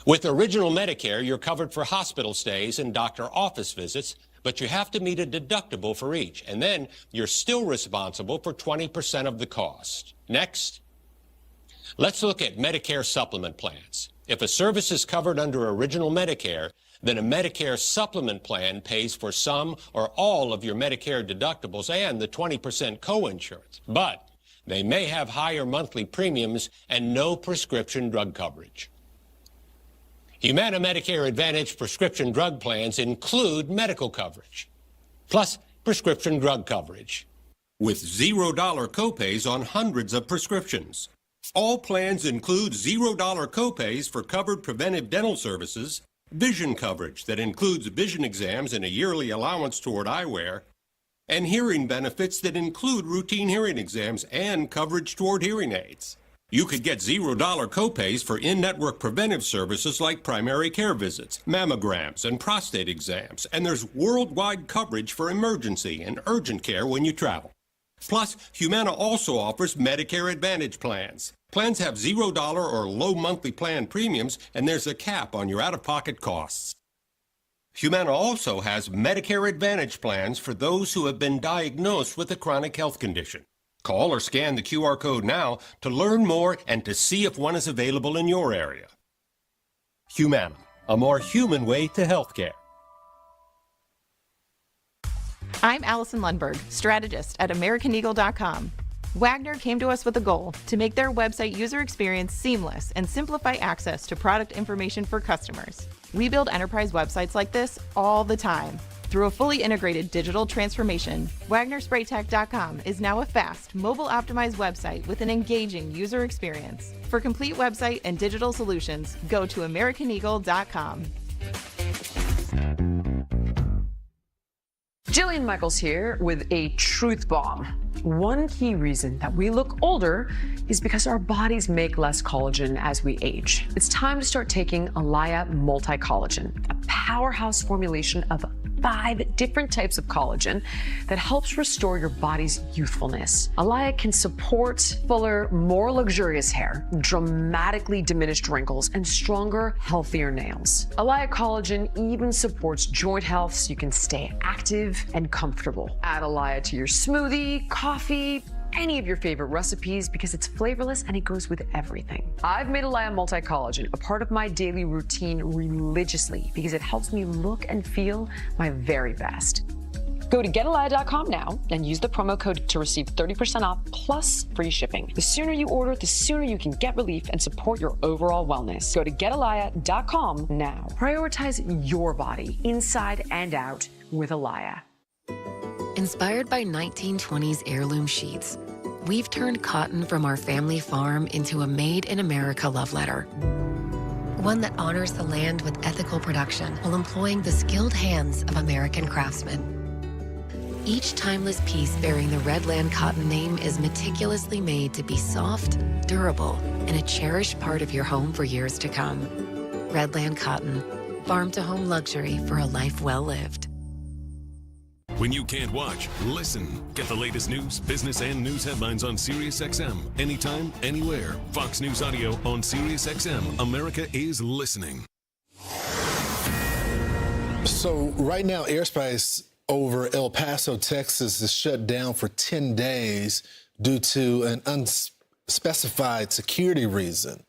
With Original Medicare, you're covered for hospital stays and doctor office visits, but you have to meet a deductible for each, and then you're still responsible for 20% of the cost. Next, let's look at Medicare supplement plans. If a service is covered under Original Medicare, then a Medicare supplement plan pays for some or all of your Medicare deductibles and the 20% coinsurance, but they may have higher monthly premiums and no prescription drug coverage. Humana Medicare Advantage prescription drug plans include medical coverage, plus prescription drug coverage, with $0 copays on hundreds of prescriptions. All plans include $0 copays for covered preventive dental services, vision coverage that includes vision exams and a yearly allowance toward eyewear, and hearing benefits that include routine hearing exams and coverage toward hearing aids. You could get $0 copays for in-network preventive services like primary care visits, mammograms, and prostate exams, and there's worldwide coverage for emergency and urgent care when you travel. Plus, Humana also offers Medicare Advantage plans. Plans have $0 or low monthly plan premiums, and there's a cap on your out-of-pocket costs. Humana also has Medicare Advantage plans for those who have been diagnosed with a chronic health condition. Call or scan the QR code now to learn more and to see if one is available in your area. Humana, a more human way to healthcare. I'm Allison Lundberg, strategist at AmericanEagle.com. Wagner came to us with a goal to make their website user experience seamless and simplify access to product information for customers. We build enterprise websites like this all the time. Through a fully integrated digital transformation, WagnerSprayTech.com is now a fast, mobile-optimized website with an engaging user experience. For complete website and digital solutions, go to AmericanEagle.com. Jillian Michaels here with a truth bomb. One key reason that we look older is because our bodies make less collagen as we age. It's time to start taking Alaya Multi-Collagen, a powerhouse formulation of 5 different types of collagen that helps restore your body's youthfulness. Alaya can support fuller, more luxurious hair, dramatically diminished wrinkles, and stronger, healthier nails. Alaya Collagen even supports joint health so you can stay active and comfortable. Add Alaya to your smoothie, coffee, any of your favorite recipes because it's flavorless and it goes with everything. I've made Alaya Multi-Collagen a part of my daily routine religiously because it helps me look and feel my very best. Go to getalaya.com now and use the promo code to receive 30% off plus free shipping. The sooner you order, the sooner you can get relief and support your overall wellness. Go to getalaya.com now. Prioritize your body inside and out with Alaya. Inspired by 1920s heirloom sheets, we've turned cotton from our family farm into a made-in-America love letter. One that honors the land with ethical production while employing the skilled hands of American craftsmen. Each timeless piece bearing the Redland Cotton name is meticulously made to be soft, durable, and a cherished part of your home for years to come. Redland Cotton, farm-to-home luxury for a life well lived. When you can't watch, listen. Get the latest news, business, and news headlines on SiriusXM. Anytime, anywhere. Fox News Audio on SiriusXM. America is listening. So right now, airspace over El Paso, Texas is shut down for 10 days due to an unspecified security reason.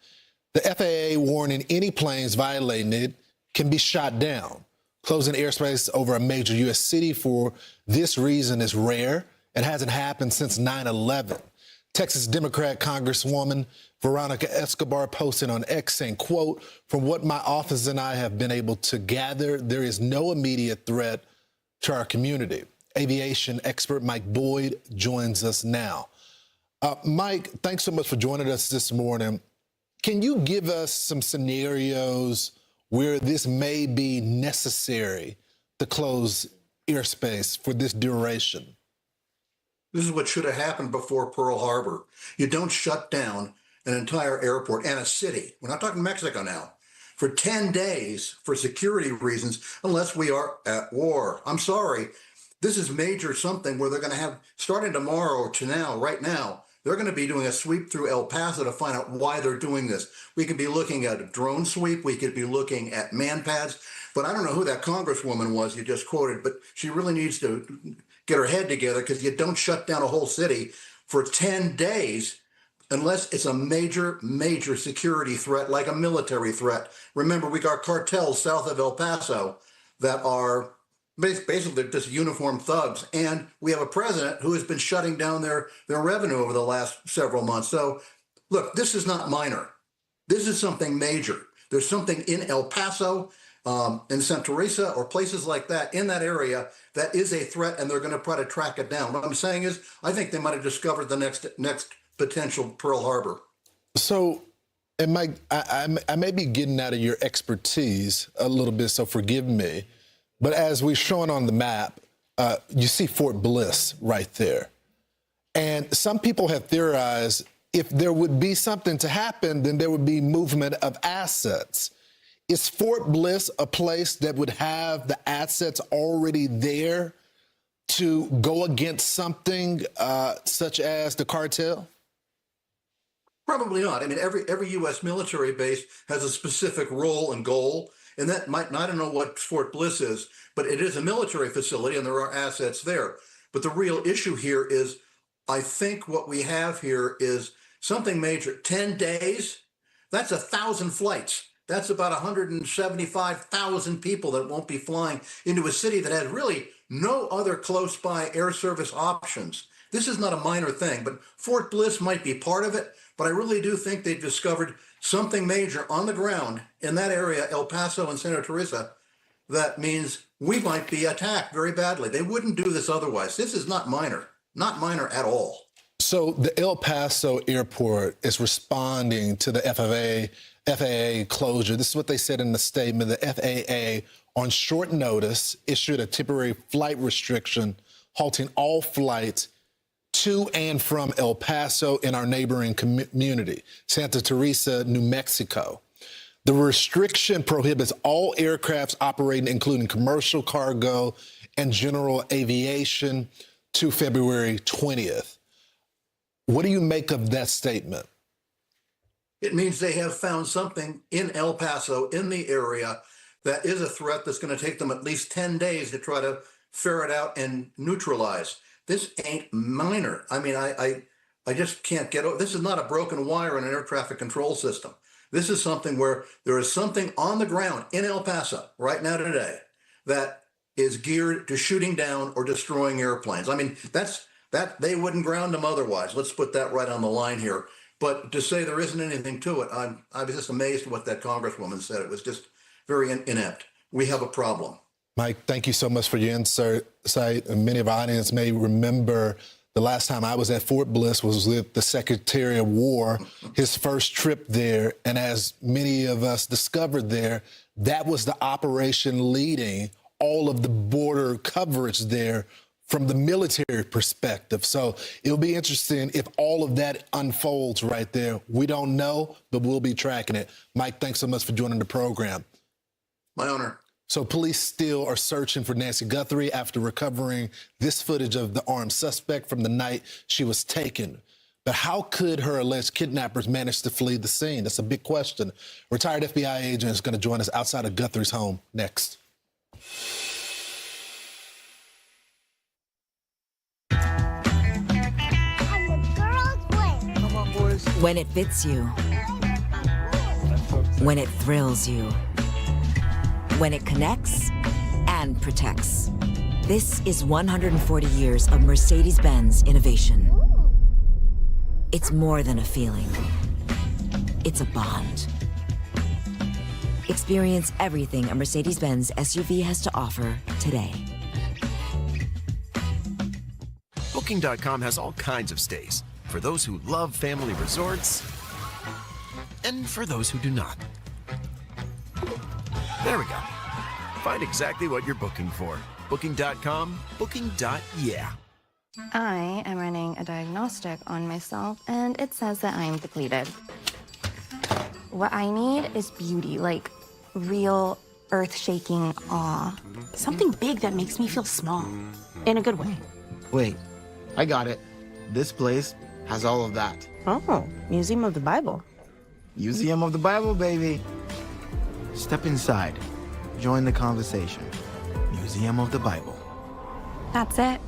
The FAA warning any planes violating it can be shot down. Closing airspace over a major U.S. city for this reason is rare. It hasn't happened since 9/11. Texas Democrat Congresswoman Veronica Escobar posted on X saying, quote, "From what my office and I have been able to gather, there is no immediate threat to our community." Aviation expert Mike Boyd joins us now. Mike, thanks so much for joining us this morning. Can you give us some scenarios where this may be necessary to close airspace for this duration? This is what should have happened before Pearl Harbor. You don't shut down an entire airport and a city. We're not talking Mexico now. For 10 days for security reasons, unless we are at war. I'm sorry. This is major something where they're going to have, starting tomorrow to now, right now, they're going to be doing a sweep through El Paso to find out why they're doing this. We could be looking at a drone sweep. We could be looking at man pads. But I don't know who that congresswoman was you just quoted, but she really needs to get her head together, because you don't shut down a whole city for 10 days unless it's a major, major security threat, like a military threat. Remember, we got cartels south of El Paso that are basically just uniformed thugs. And we have a president who has been shutting down their revenue over the last several months. So look, this is not minor. This is something major. There's something in El Paso, in Santa Teresa, or places like that in that area that is a threat, and they're going to try to track it down. What I'm saying is, I think they might have discovered the next potential Pearl Harbor. So, and Mike, I may be getting out of your expertise a little bit, so forgive me. But as we're showing on the map, you see Fort Bliss right there. And some people have theorized if there would be something to happen, then there would be movement of assets. Is Fort Bliss a place that would have the assets already there to go against something such as the cartel? Probably not. I mean, every U.S. military base has a specific role and goal. And that might, I don't know what Fort Bliss is, but it is a military facility and there are assets there. But the real issue here is, I think what we have here is something major. 10 days, that's 1,000 flights. That's about 175,000 people that won't be flying into a city that has really no other close by air service options. This is not a minor thing, but Fort Bliss might be part of it. But I really do think they've discovered something major on the ground in that area, El Paso and Santa Teresa, that means we might be attacked very badly. They wouldn't do this otherwise. This is not minor at all. So the El Paso airport is responding to the FAA closure. This is what they said in the statement. The FAA, on short notice, issued a temporary flight restriction, halting all flights to and from El Paso and our neighboring community, Santa Teresa, New Mexico. The restriction prohibits all aircrafts operating, including commercial cargo and general aviation, to February 20th. What do you make of that statement? It means they have found something in El Paso, in the area, that is a threat that's going to take them at least 10 days to try to ferret out and neutralize. This ain't minor. I mean, I just can't get over. This is not a broken wire in an air traffic control system. This is something where there is something on the ground in El Paso right now today that is geared to shooting down or destroying airplanes. I mean, that they wouldn't ground them otherwise. Let's put that right on the line here. But to say there isn't anything to it, I was just amazed at what that congresswoman said. It was just very inept. We have a problem. Mike, thank you so much for your insight. And many of our audience may remember the last time I was at Fort Bliss was with the Secretary of War, his first trip there. And as many of us discovered there, that was the operation leading all of the border coverage there from the military perspective. So it'll be interesting if all of that unfolds right there. We don't know, but we'll be tracking it. Mike, thanks so much for joining the program. My honor. So police still are searching for Nancy Guthrie after recovering this footage of the armed suspect from the night she was taken. But how could her alleged kidnappers manage to flee the scene? That's a big question. Retired FBI agent is going to join us outside of Guthrie's home next. When it fits you. When it thrills you. When it connects and protects. This is 140 years of Mercedes-Benz innovation. It's more than a feeling. It's a bond. Experience everything a Mercedes-Benz SUV has to offer today. Booking.com has all kinds of stays for those who love family resorts and for those who do not. There we go. Find exactly what you're booking for. Booking.com, booking.yeah. I am running a diagnostic on myself, and it says that I'm depleted. What I need is beauty, like real earth-shaking awe. Something big that makes me feel small, in a good way. Wait, I got it. This place has all of that. Oh, Museum of the Bible. Museum of the Bible, baby. Step inside. Join the conversation. Museum of the Bible. That's it.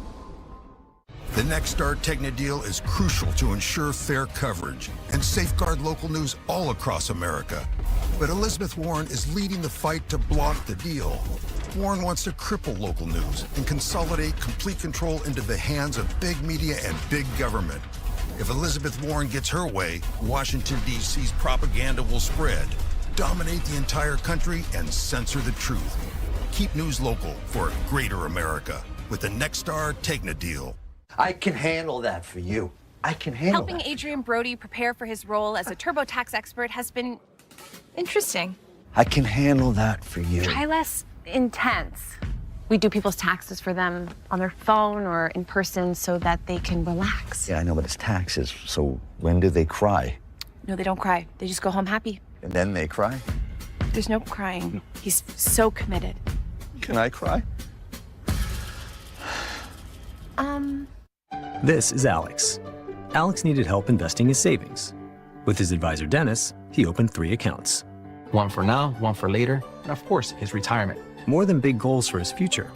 The Nexstar Tegna deal is crucial to ensure fair coverage and safeguard local news all across America. But Elizabeth Warren is leading the fight to block the deal. Warren wants to cripple local news and consolidate complete control into the hands of big media and big government. If Elizabeth Warren gets her way, Washington, D.C.'s propaganda will spread, dominate the entire country, and censor the truth. Keep news local for a greater America with the Nexstar Tegna deal. I can handle that for you. I can handle Helping Adrian Brody prepare for his role as a TurboTax expert has been interesting. I can handle that for you. Try less intense. We do people's taxes for them on their phone or in person so that they can relax. Yeah, I know, but it's taxes, so when do they cry? No, they don't cry. They just go home happy. And then they cry? There's no crying. He's so committed. Can I cry? This is Alex. Alex needed help investing his savings. With his advisor, Dennis, he opened 3 accounts. One for now, one for later, and of course, his retirement. More than big goals for his future,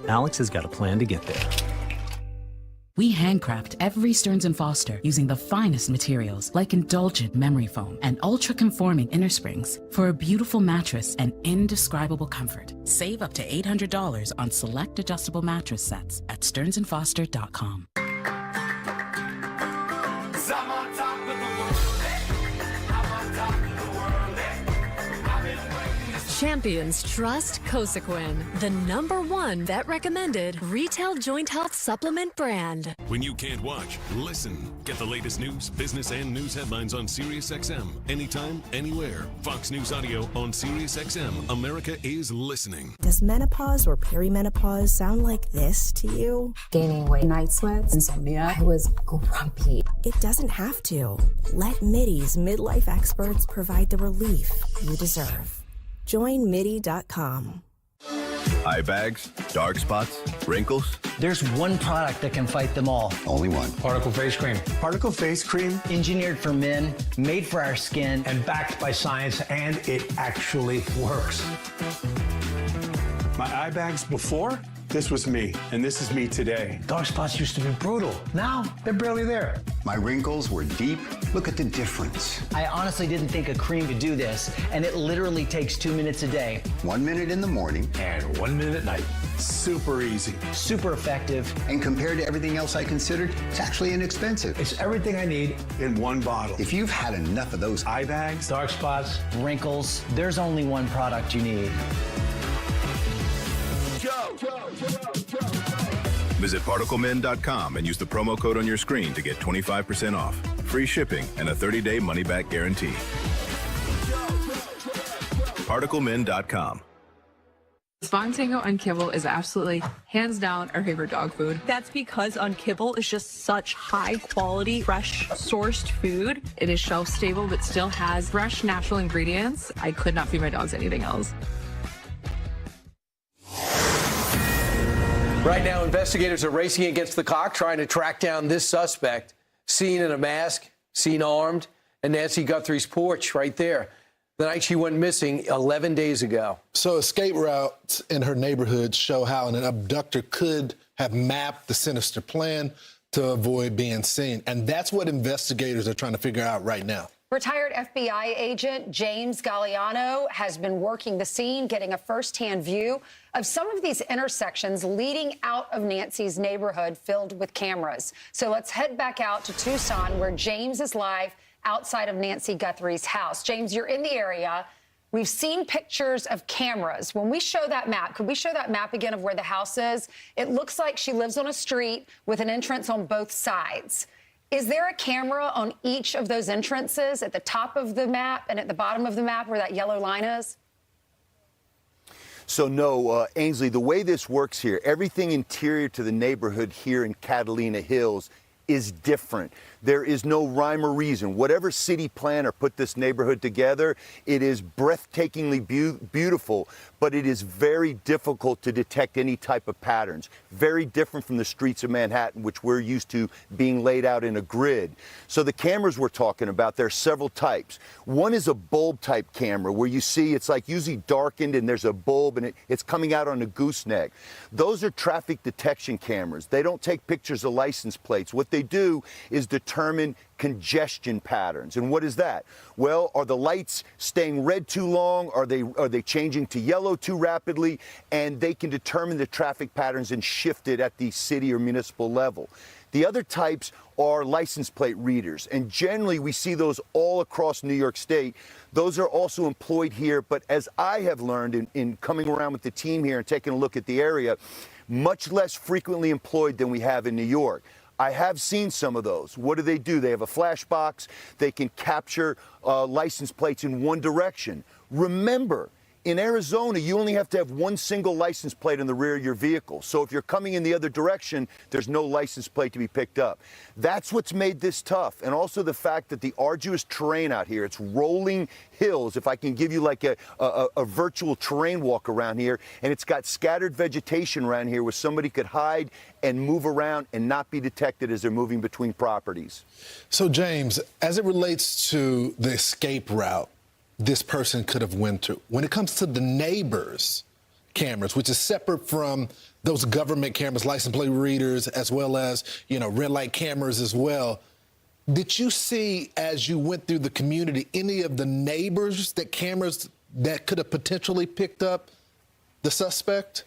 Alex has got a plan to get there. We handcraft every Stearns & Foster using the finest materials like indulgent memory foam and ultra-conforming inner springs for a beautiful mattress and indescribable comfort. Save up to $800 on select adjustable mattress sets at stearnsandfoster.com. Champions trust Cosequin, the #1 vet-recommended retail joint health supplement brand. When you can't watch, listen. Get the latest news, business, and news headlines on SiriusXM. Anytime, anywhere. Fox News Audio on SiriusXM. America is listening. Does menopause or perimenopause sound like this to you? Gaining weight, night sweats, insomnia. I was grumpy. It doesn't have to. Let MIDI's midlife experts provide the relief you deserve. Join MIDI.com. Eye bags, dark spots, wrinkles. There's one product that can fight them all. Only one. Particle Face Cream. Particle Face Cream. Engineered for men, made for our skin, and backed by science, and it actually works. My eye bags before, this was me, and this is me today. Dark spots used to be brutal. Now, they're barely there. My wrinkles were deep. Look at the difference. I honestly didn't think a cream could do this, and it literally takes 2 minutes a day. 1 minute in the morning. And 1 minute at night. Super easy. Super effective. And compared to everything else I considered, it's actually inexpensive. It's everything I need in one bottle. If you've had enough of those eye bags, dark spots, wrinkles, there's only one product you need. Visit ParticleMen.com and use the promo code on your screen to get 25% off, free shipping, and a 30-day money-back guarantee. ParticleMen.com. Spontango on kibble is absolutely, hands down, our favorite dog food. That's because on kibble is just such high quality, fresh, sourced food. It is shelf stable, but still has fresh, natural ingredients. I could not feed my dogs anything else. Right now, investigators are racing against the clock, trying to track down this suspect, seen in a mask, seen armed, and Nancy Guthrie's porch right there, the night she went missing 11 days ago. So escape routes in her neighborhood show how an abductor could have mapped the sinister plan to avoid being seen. And that's what investigators are trying to figure out right now. Retired FBI agent James Galliano has been working the scene, getting a firsthand view of some of these intersections leading out of Nancy's neighborhood filled with cameras. So let's head back out to Tucson, where James is live outside of Nancy Guthrie's house. James, you're in the area. We've seen pictures of cameras. When we show that map, could we show that map again of where the house is? It looks like she lives on a street with an entrance on both sides. Is there a camera on each of those entrances at the top of the map and at the bottom of the map where that yellow line is? So no, Ainsley, the way this works here, everything interior to the neighborhood here in Catalina Hills is different. There is no rhyme or reason. Whatever city planner put this neighborhood together, it is breathtakingly beautiful, but it is very difficult to detect any type of patterns. Very different from the streets of Manhattan, which we're used to being laid out in a grid. So the cameras we're talking about, there are several types. One is a bulb type camera where you see it's like usually darkened and there's a bulb and it's coming out on a gooseneck. Those are traffic detection cameras. They don't take pictures of license plates. What they do is determine congestion patterns. And what is that? Well, are the lights staying red too long? Are they changing to yellow too rapidly? And they can determine the traffic patterns and shift it at the city or municipal level. The other types are license plate readers, and generally we see those all across New York State. Those are also employed here, but as I have learned in coming around with the team here and taking a look at the area, much less frequently employed than we have in New York. I have seen some of those. What do? They have a flash box. They can capture license plates in one direction. Remember, in Arizona, you only have to have one single license plate in the rear of your vehicle. So if you're coming in the other direction, there's no license plate to be picked up. That's what's made this tough. And also the fact that the arduous terrain out here, it's rolling hills, if I can give you like a virtual terrain walk around here, and it's got scattered vegetation around here where somebody could hide and move around and not be detected as they're moving between properties. So James, as it relates to the escape route this person could have went to, when it comes to the neighbors' cameras, which is separate from those government cameras, license plate readers, as well as, red light cameras as well, did you see, as you went through the community, any of the neighbors that cameras that could have potentially picked up the suspect?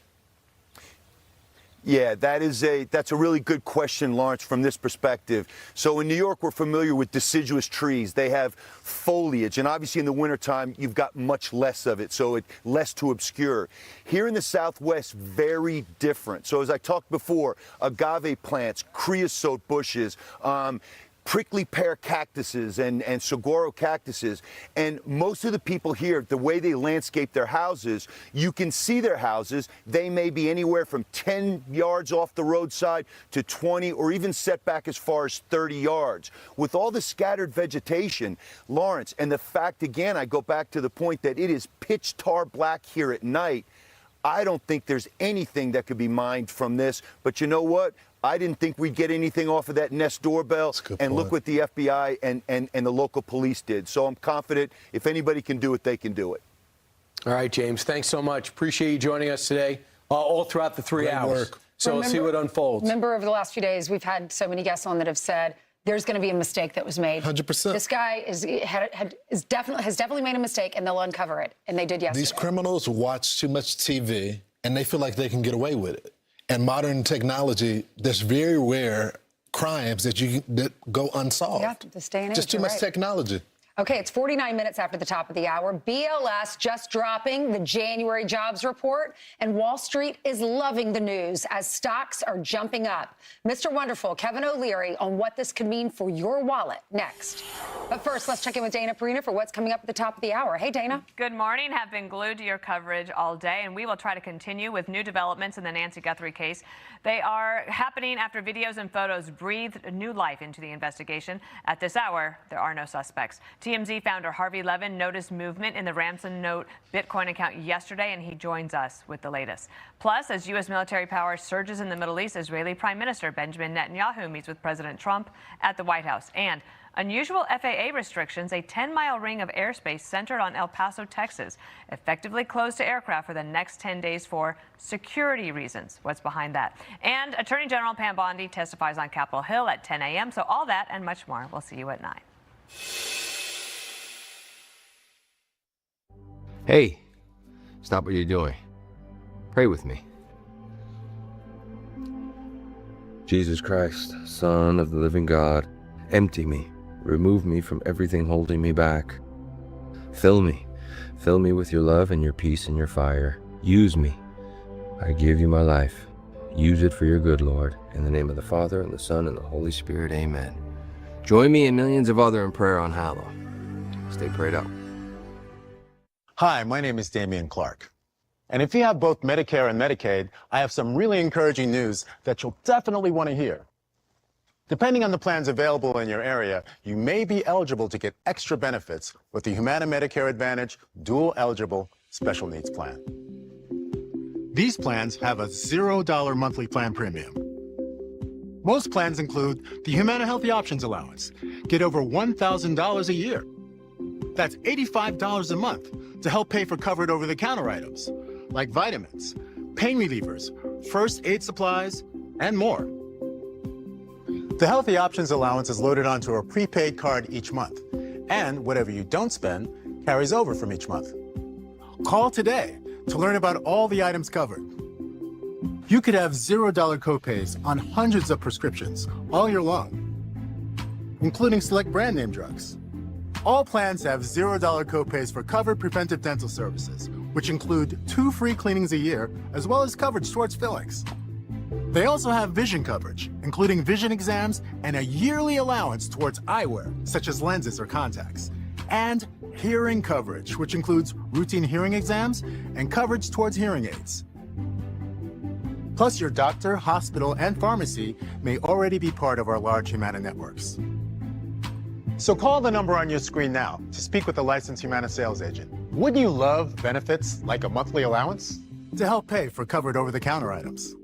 Yeah, that's a really good question, Lawrence, from this perspective. So in New York, we're familiar with deciduous trees. They have foliage, and obviously in the wintertime, you've got much less of it, so it's less to obscure. Here in the Southwest, very different. So as I talked before, agave plants, creosote bushes, prickly pear cactuses and saguaro cactuses. And most of the people here, the way they landscape their houses, you can see their houses. They may be anywhere from 10 yards off the roadside to 20 or even set back as far as 30 yards. With all the scattered vegetation, Lawrence, and the fact, again, I go back to the point that it is pitch tar black here at night, I don't think there's anything that could be mined from this. But you know what? I didn't think we'd get anything off of that Nest doorbell, and look what the FBI and the local police did. So I'm confident if anybody can do it, they can do it. All right, James, thanks so much. Appreciate you joining us today, all throughout the 3 hours. So we'll see what unfolds. Remember, over the last few days, we've had so many guests on that have said there's going to be a mistake that was made. 100%. This guy has definitely made a mistake, and they'll uncover it. And they did yesterday. These criminals watch too much TV, and they feel like they can get away with it. And modern technology, there's very rare crimes that go unsolved. Yeah, this day and age. Just too much technology. Okay, it's 49 minutes after the top of the hour. BLS just dropping the January jobs report, and Wall Street is loving the news as stocks are jumping up. Mr. Wonderful, Kevin O'Leary, on what this could mean for your wallet next. But first, let's check in with Dana Perina for what's coming up at the top of the hour. Hey, Dana. Good morning. Have been glued to your coverage all day, and we will try to continue with new developments in the Nancy Guthrie case. They are happening after videos and photos breathed new life into the investigation. At this hour, there are no suspects. TMZ founder Harvey Levin noticed movement in the Ransom Note Bitcoin account yesterday, and he joins us with the latest. Plus, as U.S. military power surges in the Middle East, Israeli Prime Minister Benjamin Netanyahu meets with President Trump at the White House. And unusual FAA restrictions, a 10-mile ring of airspace centered on El Paso, Texas, effectively closed to aircraft for the next 10 days for security reasons. What's behind that? And Attorney General Pam Bondi testifies on Capitol Hill at 10 a.m. So all that and much more. We'll see you at 9. Hey, stop what you're doing. Pray with me. Jesus Christ, Son of the living God, empty me. Remove me from everything holding me back. Fill me with your love and your peace and your fire. Use me. I give you my life. Use it for your good, Lord. In the name of the Father, and the Son, and the Holy Spirit, amen. Join me and millions of others in prayer on Hallow. Stay prayed up. Hi, my name is Damian Clark. And if you have both Medicare and Medicaid, I have some really encouraging news that you'll definitely want to hear. Depending on the plans available in your area, you may be eligible to get extra benefits with the Humana Medicare Advantage Dual Eligible Special Needs Plan. These plans have a $0 monthly plan premium. Most plans include the Humana Healthy Options Allowance. Get over $1,000 a year. That's $85 a month to help pay for covered over-the-counter items like vitamins, pain relievers, first aid supplies, and more. The Healthy Options Allowance is loaded onto a prepaid card each month, and whatever you don't spend carries over from each month. Call today to learn about all the items covered. You could have $0 copays on hundreds of prescriptions all year long, including select brand name drugs. All plans have $0 copays for covered preventive dental services, which include 2 free cleanings a year, as well as coverage towards fillings. They also have vision coverage, including vision exams and a yearly allowance towards eyewear, such as lenses or contacts. And hearing coverage, which includes routine hearing exams and coverage towards hearing aids. Plus, your doctor, hospital, and pharmacy may already be part of our large Humana networks. So call the number on your screen now to speak with a licensed Humana sales agent. Wouldn't you love benefits like a monthly allowance? To help pay for covered over-the-counter items.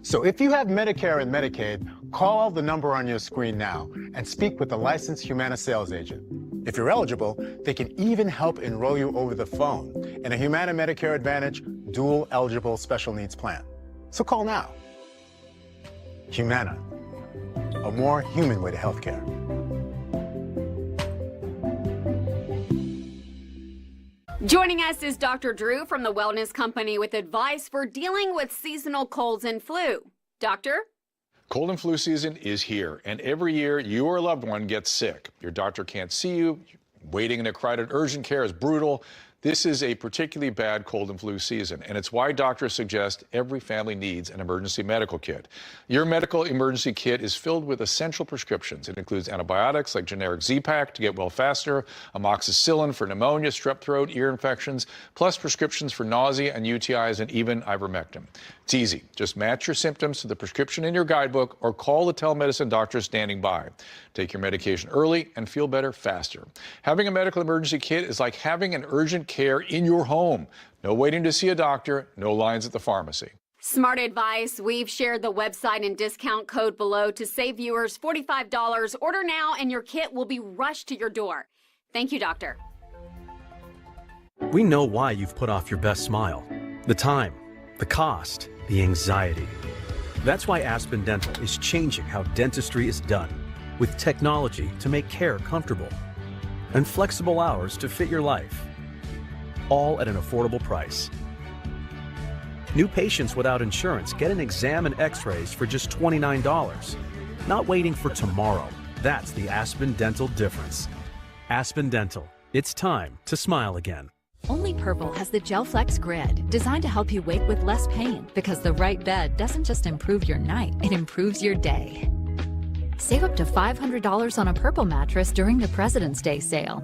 So if you have Medicare and Medicaid, call the number on your screen now and speak with a licensed Humana sales agent. If you're eligible, they can even help enroll you over the phone in a Humana Medicare Advantage Dual Eligible Special Needs Plan. So call now. Humana, a more human way to healthcare. Joining us is Dr. Drew from the Wellness Company with advice for dealing with seasonal colds and flu. Doctor? Cold and flu season is here, and every year you or a loved one gets sick. Your doctor can't see you. Waiting in a crowded urgent care is brutal. This is a particularly bad cold and flu season, and it's why doctors suggest every family needs an emergency medical kit. Your medical emergency kit is filled with essential prescriptions. It includes antibiotics like generic Z-Pak to get well faster, amoxicillin for pneumonia, strep throat, ear infections, plus prescriptions for nausea and UTIs, and even ivermectin. It's easy. Just match your symptoms to the prescription in your guidebook or call the telemedicine doctor standing by. Take your medication early and feel better faster. Having a medical emergency kit is like having an urgent care in your home. No waiting to see a doctor, no lines at the pharmacy. Smart advice. We've shared the website and discount code below to save viewers $45. Order now and your kit will be rushed to your door. Thank you, doctor. We know why you've put off your best smile. The time, the cost, the anxiety. That's why Aspen Dental is changing how dentistry is done, with technology to make care comfortable and flexible hours to fit your life, all at an affordable price. New patients without insurance get an exam and x-rays for just $29. Not waiting for tomorrow. That's the Aspen Dental difference. Aspen Dental. It's time to smile again. Only Purple has the GelFlex Grid, designed to help you wake with less pain, because the right bed doesn't just improve your night, it improves your day. Save up to $500 on a Purple mattress during the President's Day sale.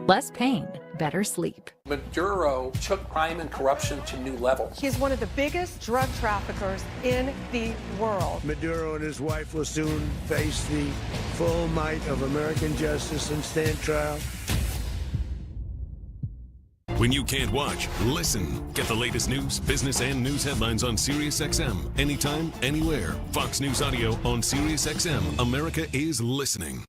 Less pain, better sleep. Maduro took crime and corruption to new levels. He's one of the biggest drug traffickers in the world. Maduro and his wife will soon face the full might of American justice and stand trial. When you can't watch, listen. Get the latest news, business, and news headlines on SiriusXM. Anytime, anywhere. Fox News Audio on SiriusXM. America is listening.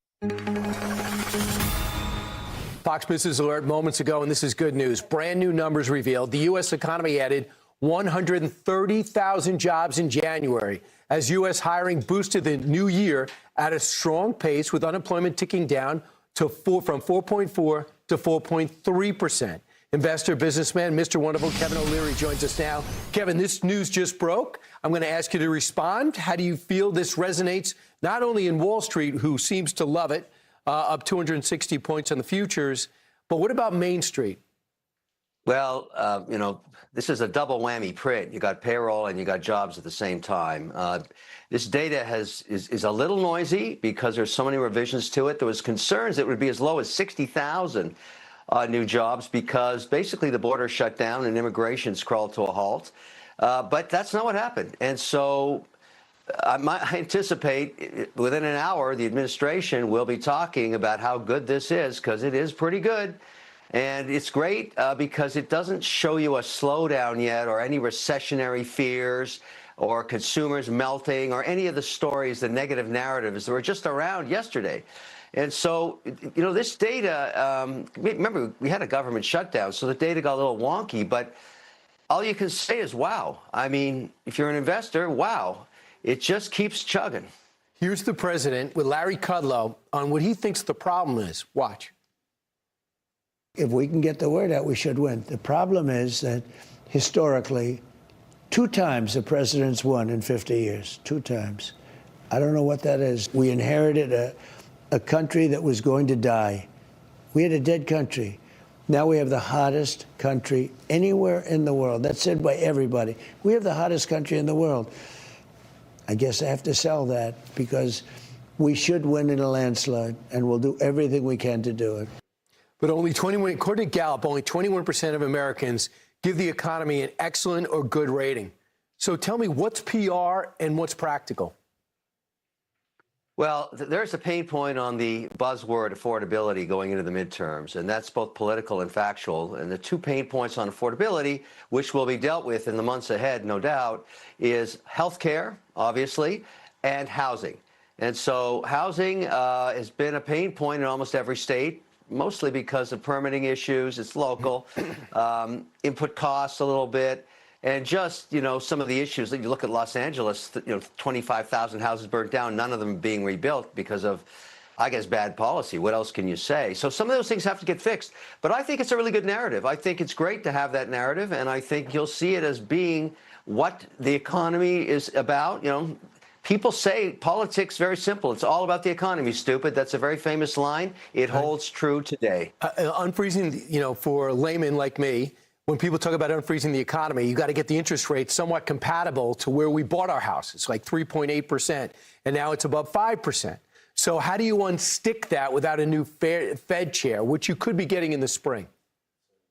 Fox Business Alert moments ago, and this is good news. Brand new numbers revealed the U.S. economy added 130,000 jobs in January as U.S. hiring boosted the new year at a strong pace, with unemployment ticking down to from 4.4 to 4.3%. Investor, businessman, Mr. Wonderful, Kevin O'Leary joins us now. Kevin, this news just broke. I'm going to ask you to respond. How do you feel this resonates, not only in Wall Street, who seems to love it, up 260 points on the futures, but what about Main Street? Well, this is a double whammy print. You got payroll and you got jobs at the same time. This data is a little noisy because there's so many revisions to it. There was concerns it would be as low as 60,000 new jobs because basically the border shut down and immigration crawled to a halt. But that's not what happened. And so I anticipate within an hour, the administration will be talking about how good this is, because it is pretty good. And it's great because it doesn't show you a slowdown yet or any recessionary fears or consumers melting or any of the stories, the negative narratives that were just around yesterday. And so, you know, this data, remember, we had a government shutdown, so the data got a little wonky, but all you can say is, wow. I mean, if you're an investor, wow. It just keeps chugging. Here's the president with Larry Kudlow on what he thinks the problem is. Watch. If we can get the word out, we should win. The problem is that historically, 2 times the president's won in 50 years. 2 times. I don't know what that is. We inherited a country that was going to die. We had a dead country. Now we have the hottest country anywhere in the world. That's said by everybody. We have the hottest country in the world. I guess I have to sell that because we should win in a landslide, and we'll do everything we can to do it. But only 21, according to Gallup, only 21% of Americans give the economy an excellent or good rating. So tell me, what's PR and what's practical? Well, there's a pain point on the buzzword affordability going into the midterms, and that's both political and factual. And the 2 pain points on affordability, which will be dealt with in the months ahead, no doubt, is health care, obviously, and housing. And so housing has been a pain point in almost every state, mostly because of permitting issues. It's local, input costs a little bit. And just, you know, some of the issues that you look at Los Angeles, you know, 25,000 houses burnt down, none of them being rebuilt because of, I guess, bad policy. What else can you say? So some of those things have to get fixed. But I think it's a really good narrative. I think it's great to have that narrative, and I think you'll see it as being what the economy is about. You know, people say politics, very simple. It's all about the economy, stupid. That's a very famous line. It holds true today. Unfreezing, you know, for a layman like me, when people talk about unfreezing the economy, you got to get the interest rate somewhat compatible to where we bought our house. It's like 3.8%, and now it's above 5%. So how do you unstick that without a new Fed chair, which you could be getting in the spring?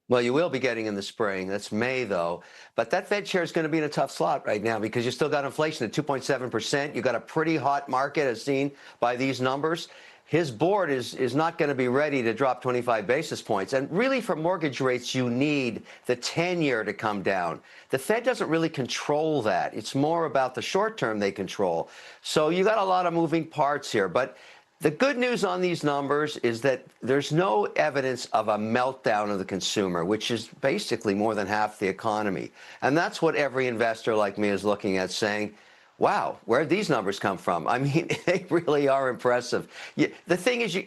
Well, you will be getting in the spring. That's May, though. But that Fed chair is going to be in a tough slot right now because you still got inflation at 2.7%. You got a pretty hot market, as seen by these numbers. His board is not going to be ready to drop 25 basis points. And really, for mortgage rates, you need the 10-year to come down. The Fed doesn't really control that. It's more about the short term they control. So you got a lot of moving parts here. But the good news on these numbers is that there's no evidence of a meltdown of the consumer, which is basically more than half the economy. And that's what every investor like me is looking at, saying, wow, where'd these numbers come from? I mean, they really are impressive. The thing is,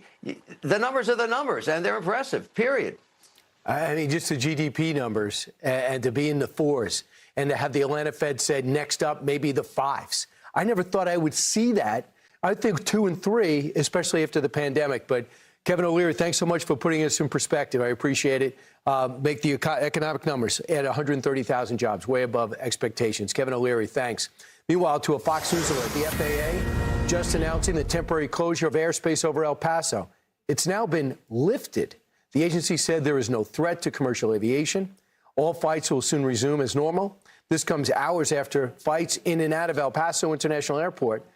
the numbers are the numbers, and they're impressive, period. I mean, just the GDP numbers, and to be in the 4s, and to have the Atlanta Fed said next up, maybe the 5s. I never thought I would see that. I think 2 and 3, especially after the pandemic. But Kevin O'Leary, thanks so much for putting us in perspective. I appreciate it. Make the economic numbers at 130,000 jobs, way above expectations. Kevin O'Leary, thanks. Meanwhile, to a Fox News alert, the FAA just announcing the temporary closure of airspace over El Paso. It's now been lifted. The agency said there is no threat to commercial aviation. All flights will soon resume as normal. This comes hours after flights in and out of El Paso International Airport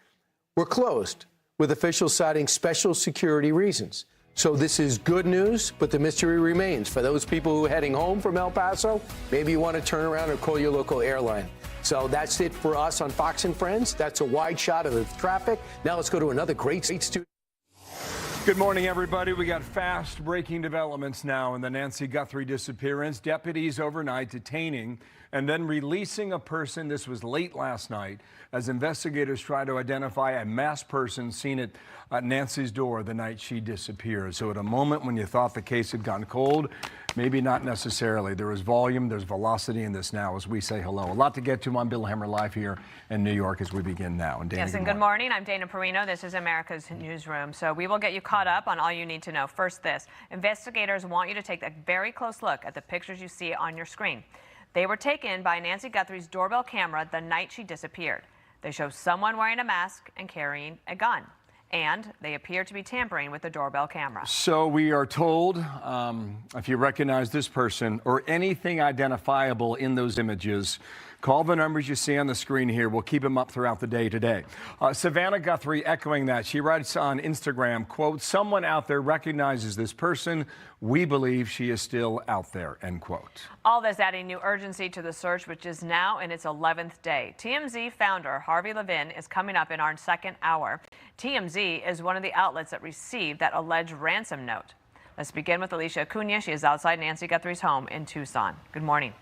were closed, with officials citing special security reasons. So this is good news, but the mystery remains. For those people who are heading home from El Paso, maybe you want to turn around or call your local airline. So that's it for us on Fox and Friends. That's a wide shot of the traffic. Now let's go to another great studio. Good morning, everybody. We got fast breaking developments now in the Nancy Guthrie disappearance. Deputies overnight detaining and then releasing a person. This was late last night as investigators try to identify a masked person seen at Nancy's door the night she disappeared. So at a moment when you thought the case had gone cold, maybe not necessarily. There is volume, there's velocity in this now as we say hello. A lot to get to. I'm Bill Hemmer live here in New York as we begin now. And Dana, yes, and good morning. I'm Dana Perino. This is America's Newsroom. So we will get you caught up on all you need to know. First this, investigators want you to take a very close look at the pictures you see on your screen. They were taken by Nancy Guthrie's doorbell camera the night she disappeared. They show someone wearing a mask and carrying a gun. And they appear to be tampering with the doorbell camera. So we are told, if you recognize this person or anything identifiable in those images, Call the numbers you see on the screen here. We'll keep them up throughout the day today. Savannah Guthrie echoing that. She writes on Instagram, quote, "Someone out there recognizes this person. We believe she is still out there," end quote. All this adding new urgency to the search, which is now in its 11th day. TMZ founder Harvey Levin is coming up in our second hour. TMZ is one of the outlets that received that alleged ransom note. Let's begin with Alicia Acuna. She is outside Nancy Guthrie's home in Tucson. Good morning.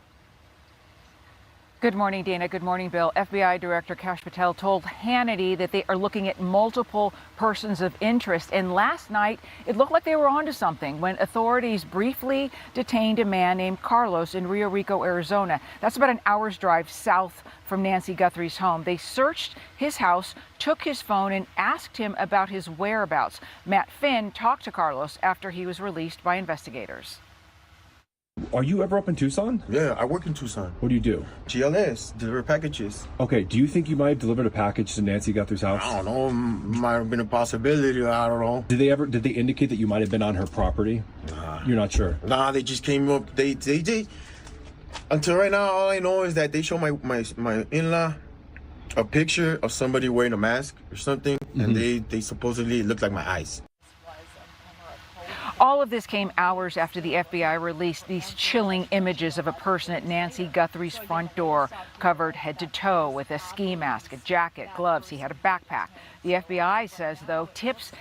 Good morning, Dana. Good morning, Bill. FBI Director Kash Patel told Hannity that they are looking at multiple persons of interest. And last night, it looked like they were onto something when authorities briefly detained a man named Carlos in Rio Rico, Arizona. That's about an hour's drive south from Nancy Guthrie's home. They searched his house, took his phone, and asked him about his whereabouts. Matt Finn talked to Carlos after he was released by investigators. Are you ever up in Tucson? Yeah, I work in Tucson. What do you do? GLS, deliver packages. Okay, do you think you might have delivered a package to Nancy Guthrie's house? I don't know, might have been a possibility, I don't know. Did they indicate that you might have been on her property? Nah. You're not sure? Nah, they just came up, they until right now, all I know is that they show my in-law a picture of somebody wearing a mask or something, and they supposedly look like my eyes. All of this came hours after the FBI released these chilling images of a person at Nancy Guthrie's front door, covered head to toe with a ski mask, a jacket, gloves. He had a backpack. The FBI says, though, tips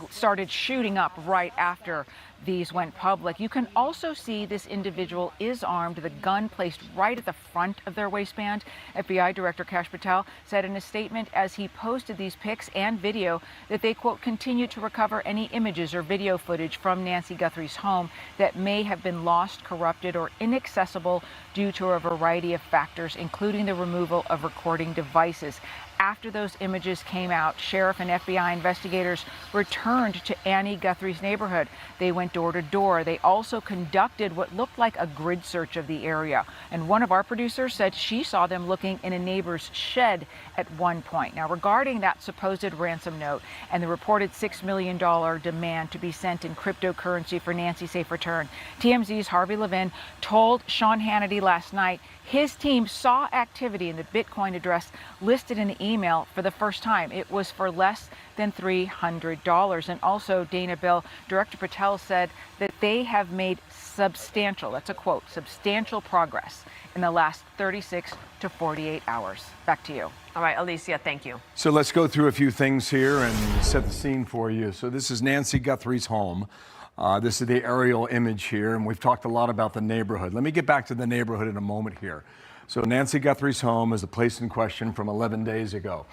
started shooting up right after these went public. You can also see this individual is armed, the gun placed right at the front of their waistband. FBI Director Kash Patel said in a statement as he posted these pics and video that they, quote, continue to recover any images or video footage from Nancy Guthrie's home that may have been lost, corrupted, or inaccessible due to a variety of factors, including the removal of recording devices. After those images came out, sheriff and FBI investigators returned to Annie Guthrie's neighborhood. They went door to door. They also conducted what looked like a grid search of the area. And one of our producers said she saw them looking in a neighbor's shed at one point. Now, regarding that supposed ransom note and the reported $6 million demand to be sent in cryptocurrency for Nancy's safe return, TMZ's Harvey Levin told Sean Hannity last night his team saw activity in the Bitcoin address listed in the email for the first time. It was for less than $300. And also, Dana, Bill, Director Patel said that they have made substantial, that's a quote, substantial progress in the last 36 to 48 hours. Back to you. All right, Alicia, thank you. So let's go through a few things here and set the scene for you. So this is Nancy Guthrie's home. This is the aerial image here, and we've talked a lot about the neighborhood. Let me get back to the neighborhood in a moment here. So Nancy Guthrie's home is the place in question from 11 days ago.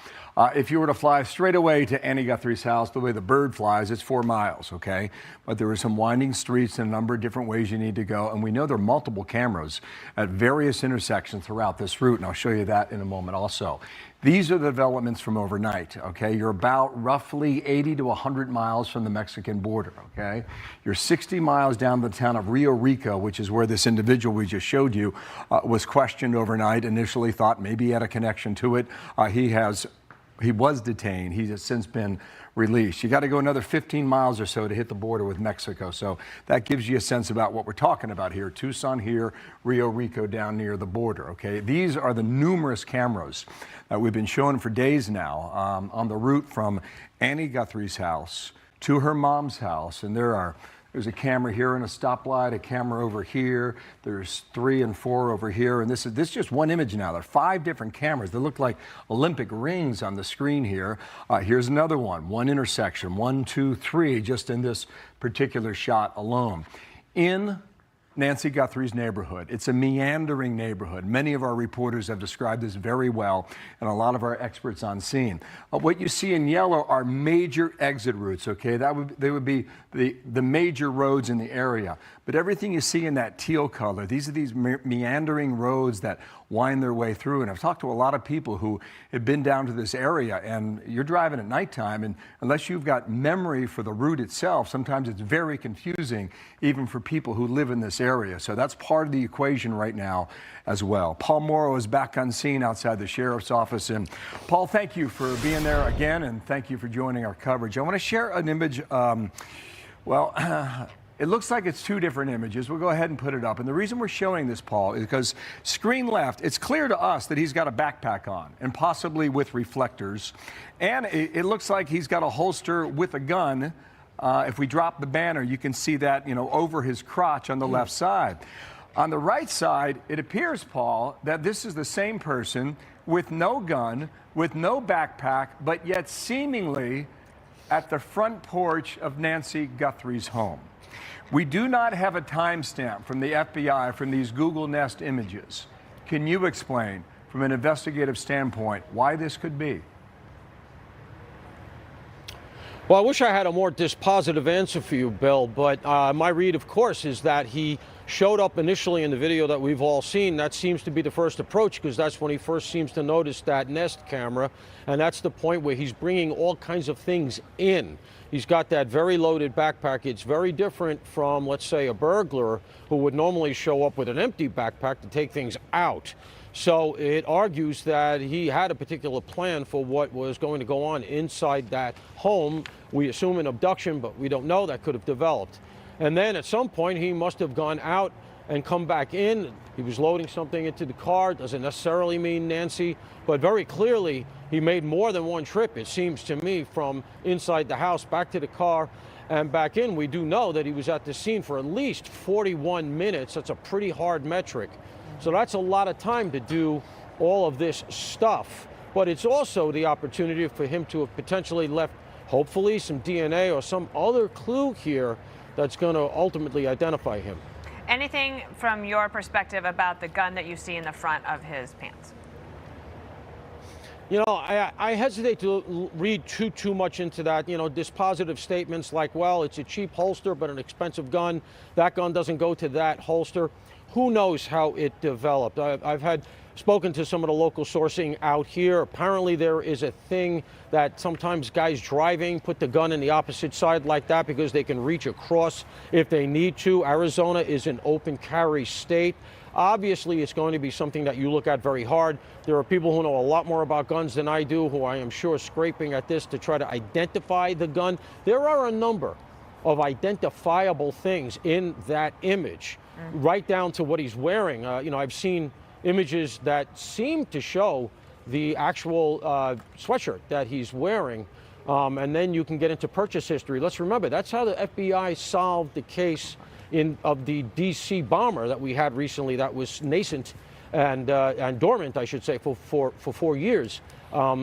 If you were to fly straight away to Annie Guthrie's house, the way the bird flies, it's 4 miles, okay? But there are some winding streets and a number of different ways you need to go, and we know there are multiple cameras at various intersections throughout this route, and I'll show you that in a moment also. These are the developments from overnight, okay? You're about roughly 80 to 100 miles from the Mexican border, okay? You're 60 miles down the town of Rio Rico, which is where this individual we just showed you was questioned overnight. Initially thought maybe he had a connection to it. He was detained. He has since been released. You got to go another 15 miles or so to hit the border with Mexico. So that gives you a sense about what we're talking about here. Tucson here, Rio Rico down near the border, okay? These are the numerous cameras that we've been showing for days now on the route from Annie Guthrie's house to her mom's house. And there's a camera here and a stoplight, a camera over here. There's 3 and 4 over here. And this is just one image now. There are 5 different cameras that look like Olympic rings on the screen here. Here's another one intersection, 1, 2, 3, just in this particular shot alone. In Nancy Guthrie's neighborhood. It's a meandering neighborhood. Many of our reporters have described this very well, and a lot of our experts on scene. What you see in yellow are major exit routes, okay? They would be the major roads in the area. But everything you see in that teal color, these are these meandering roads that wind their way through. And I've talked to a lot of people who have been down to this area, and you're driving at nighttime, and unless you've got memory for the route itself, sometimes it's very confusing, even for people who live in this area. So that's part of the equation right now as well. Paul Morrow is back on scene outside the sheriff's office. And Paul, thank you for being there again, and thank you for joining our coverage. I want to share an image, It looks like it's two different images. We'll go ahead and put it up. And the reason we're showing this, Paul, is because screen left, it's clear to us that he's got a backpack on and possibly with reflectors. And it looks like he's got a holster with a gun. If we drop the banner, you can see that, over his crotch on the left side. On the right side, it appears, Paul, that this is the same person with no gun, with no backpack, but yet seemingly at the front porch of Nancy Guthrie's home. We do not have a timestamp from the FBI from these Google Nest images. Can you explain, from an investigative standpoint, why this could be? Well, I wish I had a more dispositive answer for you, Bill, but my read, of course, is that he showed up initially in the video that we've all seen. That seems to be the first approach, because that's when he first seems to notice that Nest camera, and that's the point where he's bringing all kinds of things in. He's got that very loaded backpack. It's very different from, let's say, a burglar who would normally show up with an empty backpack to take things out. So it argues that he had a particular plan for what was going to go on inside that home. We assume an abduction, but we don't know. That could have developed. And then at some point, he must have gone out and come back in. He was loading something into the car. Doesn't necessarily mean Nancy, but very clearly he made more than one trip, it seems to me, from inside the house back to the car and back in. We do know that he was at the scene for at least 41 minutes. That's a pretty hard metric. So that's a lot of time to do all of this stuff. But it's also the opportunity for him to have potentially left, hopefully, some DNA or some other clue here that's going to ultimately identify him. Anything from your perspective about the gun that you see in the front of his pants? I hesitate to read too much into that. Dispositive statements like, well, it's a cheap holster, but an expensive gun. That gun doesn't go to that holster. Who knows how it developed? I've spoken to some of the local sourcing out here. Apparently there is a thing that sometimes guys driving put the gun in the opposite side like that because they can reach across if they need to. Arizona is an open carry state. Obviously, it's going to be something that you look at very hard. There are people who know a lot more about guns than I do, who I am sure scraping at this to try to identify the gun. There are a number of identifiable things in that image, right down to what he's wearing. I've seen images that seem to show the actual sweatshirt that he's wearing, and then you can get into purchase history. Let's remember, that's how the FBI solved the case of the D.C. bomber that we had recently that was nascent and dormant, I should say, for 4 years.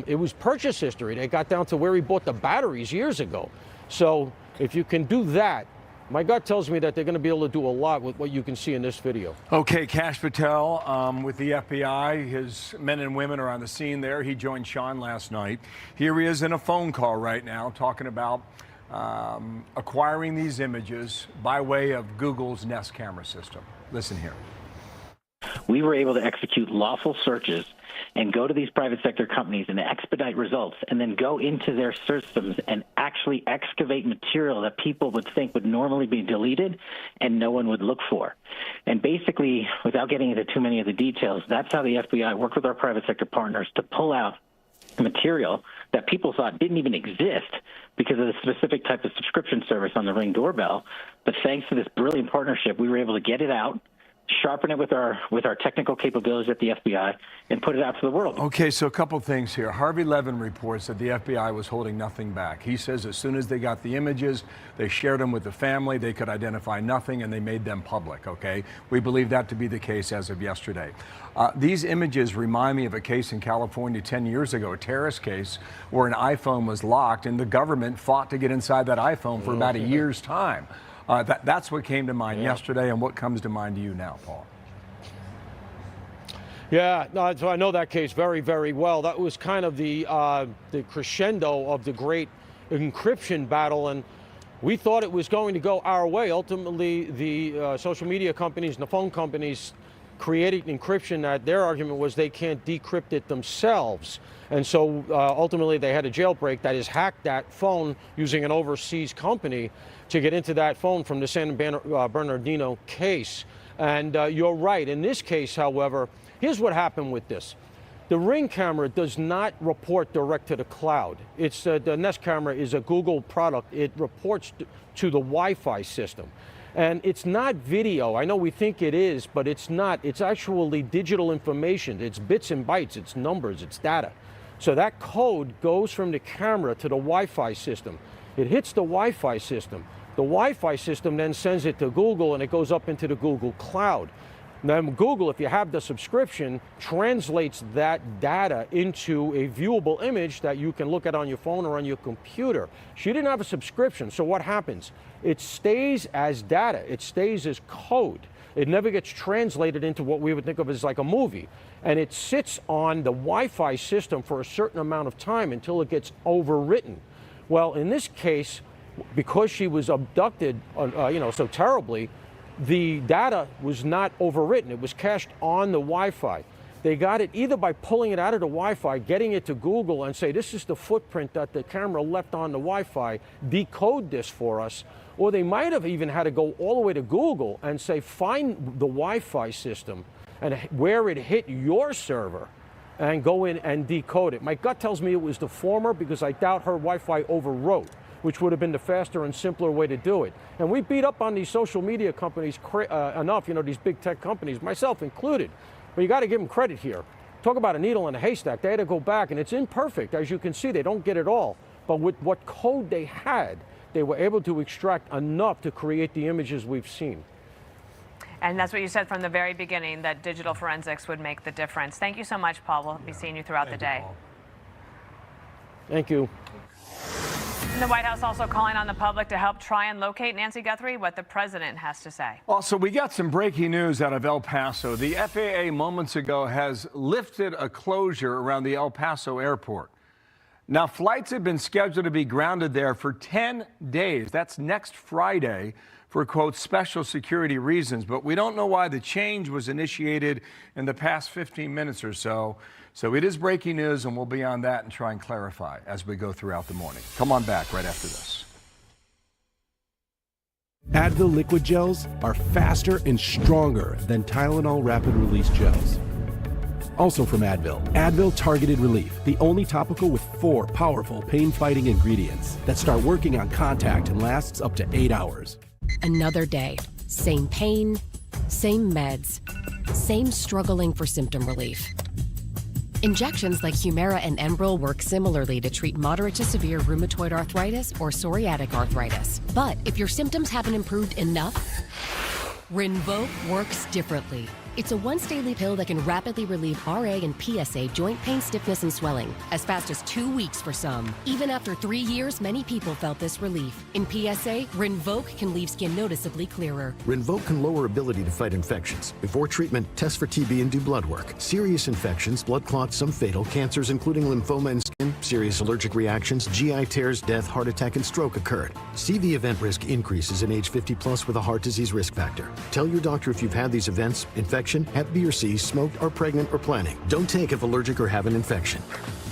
It was purchase history. They got down to where he bought the batteries years ago. So if you can do that, my gut tells me that they're going to be able to do a lot with what you can see in this video. Okay, Kash Patel with the FBI. His men and women are on the scene there. He joined Sean last night. Here he is in a phone call right now talking about acquiring these images by way of Google's Nest camera system. Listen here. We were able to execute lawful searches and go to these private sector companies and expedite results, and then go into their systems and actually excavate material that people would think would normally be deleted and no one would look for. And basically, without getting into too many of the details, that's how the FBI worked with our private sector partners to pull out material that people thought didn't even exist because of the specific type of subscription service on the Ring doorbell. But thanks to this brilliant partnership, we were able to get it out, sharpen it with our technical capabilities at the FBI, and put it out to the world. Okay, so a couple things here. Harvey Levin reports that the FBI was holding nothing back. He says as soon as they got the images, they shared them with the family, they could identify nothing, and they made them public, okay? We believe that to be the case as of yesterday. These images remind me of a case in California 10 years ago, a terrorist case where an iPhone was locked, and the government fought to get inside that iPhone for about a year's time. That's what came to mind yesterday, and what comes to mind to you now, Paul? Yeah, no, so I know that case very, very well. That was kind of the crescendo of the great encryption battle, and we thought it was going to go our way. Ultimately, the social media companies and the phone companies created encryption that their argument was they can't decrypt it themselves. And so ultimately they had a jailbreak that is hacked that phone using an overseas company to get into that phone from the San Bernardino case. And you're right. In this case, however, here's what happened with this. The Ring camera does not report direct to the cloud. The Nest camera is a Google product. It reports to the Wi-Fi system. And it's not video. I know we think it is, but it's not. It's actually digital information. It's bits and bytes, it's numbers, it's data. So that code goes from the camera to the Wi-Fi system. It hits the Wi-Fi system. The Wi-Fi system then sends it to Google, and it goes up into the Google Cloud. Then Google, if you have the subscription, translates that data into a viewable image that you can look at on your phone or on your computer. She didn't have a subscription, so what happens? It stays as data. It stays as code. It never gets translated into what we would think of as like a movie. And it sits on the Wi-Fi system for a certain amount of time until it gets overwritten. Well, in this case, because she was abducted, so terribly, the data was not overwritten. It was cached on the Wi-Fi. They got it either by pulling it out of the Wi-Fi, getting it to Google and say, this is the footprint that the camera left on the Wi-Fi, decode this for us. Or they might have even had to go all the way to Google and say, find the Wi-Fi system and where it hit your server and go in and decode it. My gut tells me it was the former because I doubt her Wi-Fi overwrote, which would have been the faster and simpler way to do it. And we beat up on these social media companies enough, these big tech companies, myself included. But you got to give them credit here. Talk about a needle in a haystack. They had to go back, and it's imperfect. As you can see, they don't get it all. But with what code they had, they were able to extract enough to create the images we've seen. And that's what you said from the very beginning, that digital forensics would make the difference. Thank you so much, Paul. We'll be seeing you throughout the day. Thank you. And the White House also calling on the public to help try and locate Nancy Guthrie, what the president has to say. Also, we got some breaking news out of El Paso. The FAA moments ago has lifted a closure around the El Paso airport. Now, flights have been scheduled to be grounded there for 10 days. That's next Friday for, quote, special security reasons. But we don't know why the change was initiated in the past 15 minutes or so. So it is breaking news, and we'll be on that and try and clarify as we go throughout the morning. Come on back right after this. Advil liquid gels are faster and stronger than Tylenol rapid release gels. Also from Advil, Advil Targeted Relief, the only topical with 4 powerful pain-fighting ingredients that start working on contact and lasts up to 8 hours. Another day, same pain, same meds, same struggling for symptom relief. Injections like Humira and Enbrel work similarly to treat moderate to severe rheumatoid arthritis or psoriatic arthritis. But if your symptoms haven't improved enough, Rinvoq works differently. It's a once-daily pill that can rapidly relieve RA and PSA joint pain, stiffness, and swelling, as fast as 2 weeks for some. Even after 3 years, many people felt this relief. In PSA, Rinvoq can leave skin noticeably clearer. Rinvoq can lower ability to fight infections. Before treatment, test for TB and do blood work. Serious infections, blood clots, some fatal, cancers including lymphoma and skin, serious allergic reactions, GI tears, death, heart attack, and stroke occurred. CV event risk increases in age 50 plus with a heart disease risk factor. Tell your doctor if you've had these events, infections, Hep B or C, smoked, are pregnant, or planning. Don't take if allergic or have an infection.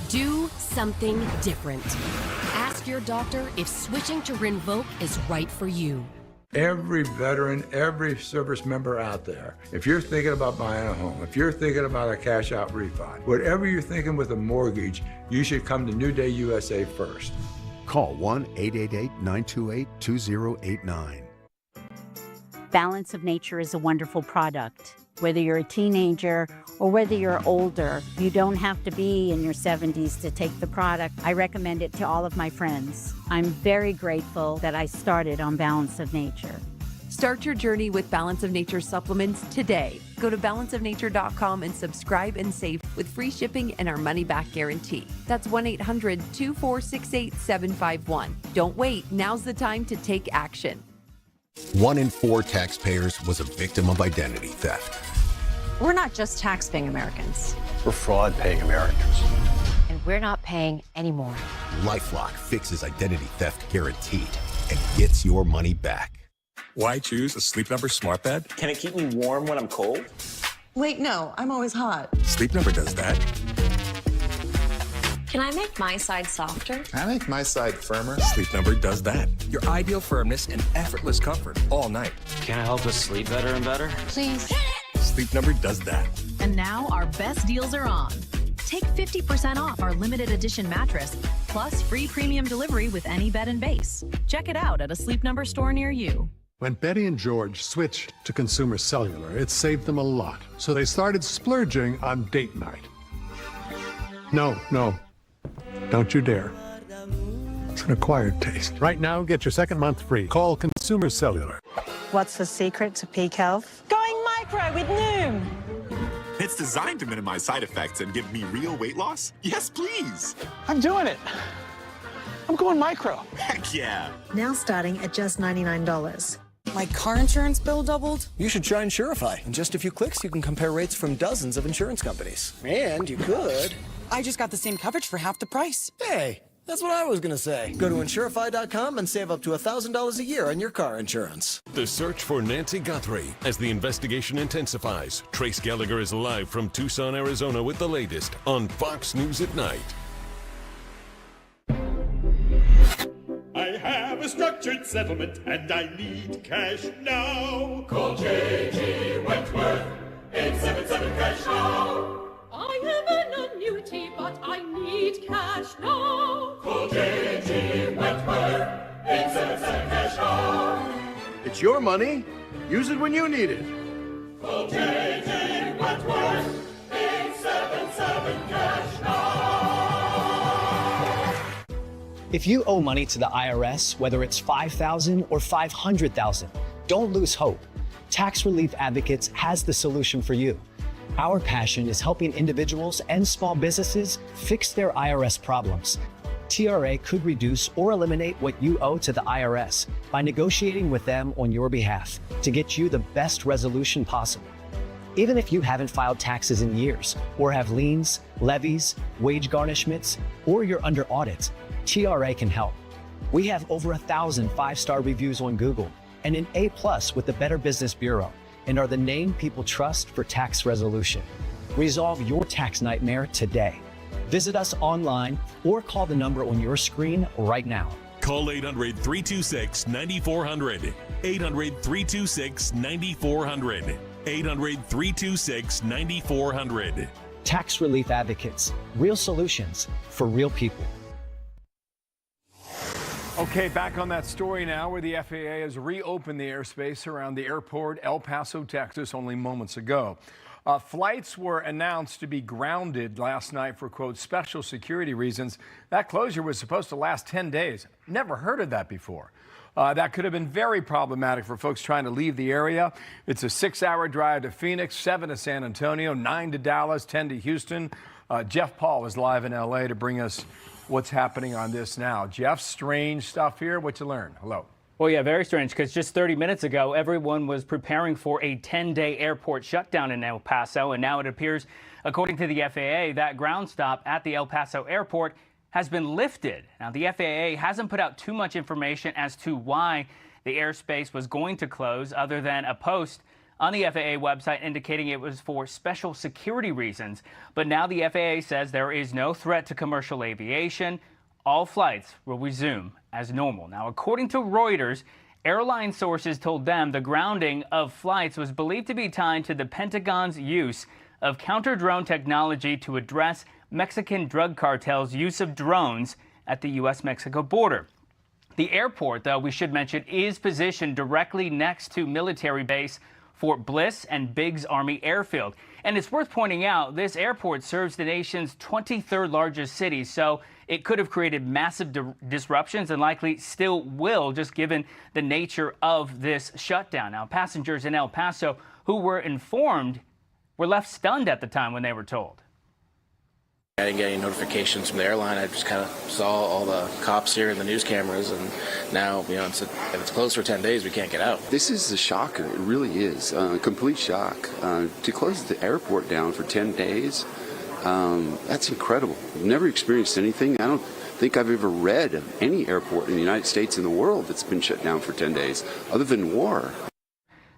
Do something different. Ask your doctor if switching to Rinvoq is right for you. Every veteran, every service member out there, if you're thinking about buying a home, if you're thinking about a cash out refi, whatever you're thinking with a mortgage, you should come to New Day USA first. Call 1-888-928-2089. Balance of Nature is a wonderful product. Whether you're a teenager or whether you're older, you don't have to be in your 70s to take the product. I recommend it to all of my friends. I'm very grateful that I started on Balance of Nature. Start your journey with Balance of Nature supplements today. Go to balanceofnature.com and subscribe and save with free shipping and our money-back guarantee. That's 1-800-246-8751. Don't wait. Now's the time to take action. 1 in 4 taxpayers was a victim of identity theft. We're not just tax-paying Americans. We're fraud-paying Americans. And we're not paying anymore. LifeLock fixes identity theft guaranteed and gets your money back. Why choose a Sleep Number smart bed? Can it keep me warm when I'm cold? Wait, no, I'm always hot. Sleep Number does that. Can I make my side softer? Can I make my side firmer? Sleep Number does that. Your ideal firmness and effortless comfort all night. Can I help us sleep better and better? Please. Sleep Number does that. And now our best deals are on. Take 50% off our limited edition mattress, plus free premium delivery with any bed and base. Check it out at a Sleep Number store near you. When Betty and George switched to Consumer Cellular, it saved them a lot. So they started splurging on date night. No, don't you dare. It's an acquired taste. Right now, get your second month free. Call Consumer Cellular. What's the secret to peak health? Going micro with Noom. It's designed to minimize side effects and give me real weight loss? Yes, please. I'm doing it. I'm going micro. Heck yeah. Now starting at just $99. My car insurance bill doubled? You should try Insurify. In just a few clicks, you can compare rates from dozens of insurance companies. And you could... I just got the same coverage for half the price. Hey, that's what I was gonna say. Go to Insurify.com and save up to $1,000 a year on your car insurance. The search for Nancy Guthrie. As the investigation intensifies, Trace Gallagher is live from Tucson, Arizona with the latest on Fox News at Night. I have a structured settlement and I need cash now. Call J.G. Wentworth, 877 cash now. I have an annuity, but I need cash now. Call J.G. Wentworth, 877 cash now. It's your money. Use it when you need it. Call J.G. Wentworth, 877 cash now. If you owe money to the IRS, whether it's $5,000 or $500,000, don't lose hope. Tax Relief Advocates has the solution for you. Our passion is helping individuals and small businesses fix their IRS problems. TRA could reduce or eliminate what you owe to the IRS by negotiating with them on your behalf to get you the best resolution possible. Even if you haven't filed taxes in years or have liens, levies, wage garnishments, or you're under audit, TRA can help. We have over 1,000 five-star reviews on Google and an A+ with the Better Business Bureau, and are the name people trust for tax resolution. Resolve your tax nightmare today. Visit us online or call the number on your screen right now. Call 800-326-9400. 800-326-9400. 800-326-9400. Tax Relief Advocates. Real solutions for real people. Okay, back on that story now, where the FAA has reopened the airspace around the airport, El Paso, Texas, only moments ago. Flights were announced to be grounded last night for, quote, special security reasons. That closure was supposed to last 10 days. Never heard of that before. That could have been very problematic for folks trying to leave the area. It's a 6-hour drive to Phoenix, 7 to San Antonio, 9 to Dallas, 10 to Houston. Jeff Paul is live in L.A. to bring us what's happening on this now. Jeff, strange stuff here. What you learn? Hello. Well, yeah, very strange, because just 30 minutes ago, everyone was preparing for a 10-day airport shutdown in El Paso, and now it appears, according to the FAA, that ground stop at the El Paso airport has been lifted. Now, the FAA hasn't put out too much information as to why the airspace was going to close, other than a post on the FAA website indicating it was for special security reasons. But now the FAA says there is no threat to commercial aviation. All flights will resume as normal. Now, according to Reuters, airline sources told them the grounding of flights was believed to be tied to the Pentagon's use of counter-drone technology to address Mexican drug cartels' use of drones at the U.S.-Mexico border. The airport, though, we should mention, is positioned directly next to military base Fort Bliss and Biggs Army Airfield. And it's worth pointing out, this airport serves the nation's 23rd largest city, so it could have created massive disruptions and likely still will, just given the nature of this shutdown. Now, passengers in El Paso who were informed were left stunned at the time when they were told. I didn't get any notifications from the airline. I just kind of saw all the cops here and the news cameras, and now, you know, if it's closed for 10 days, we can't get out. This is a shocker. It really is a complete shock. To close the airport down for 10 days, that's incredible. I've never experienced anything. I don't think I've ever read of any airport in the United States and the world that's been shut down for 10 days, other than war.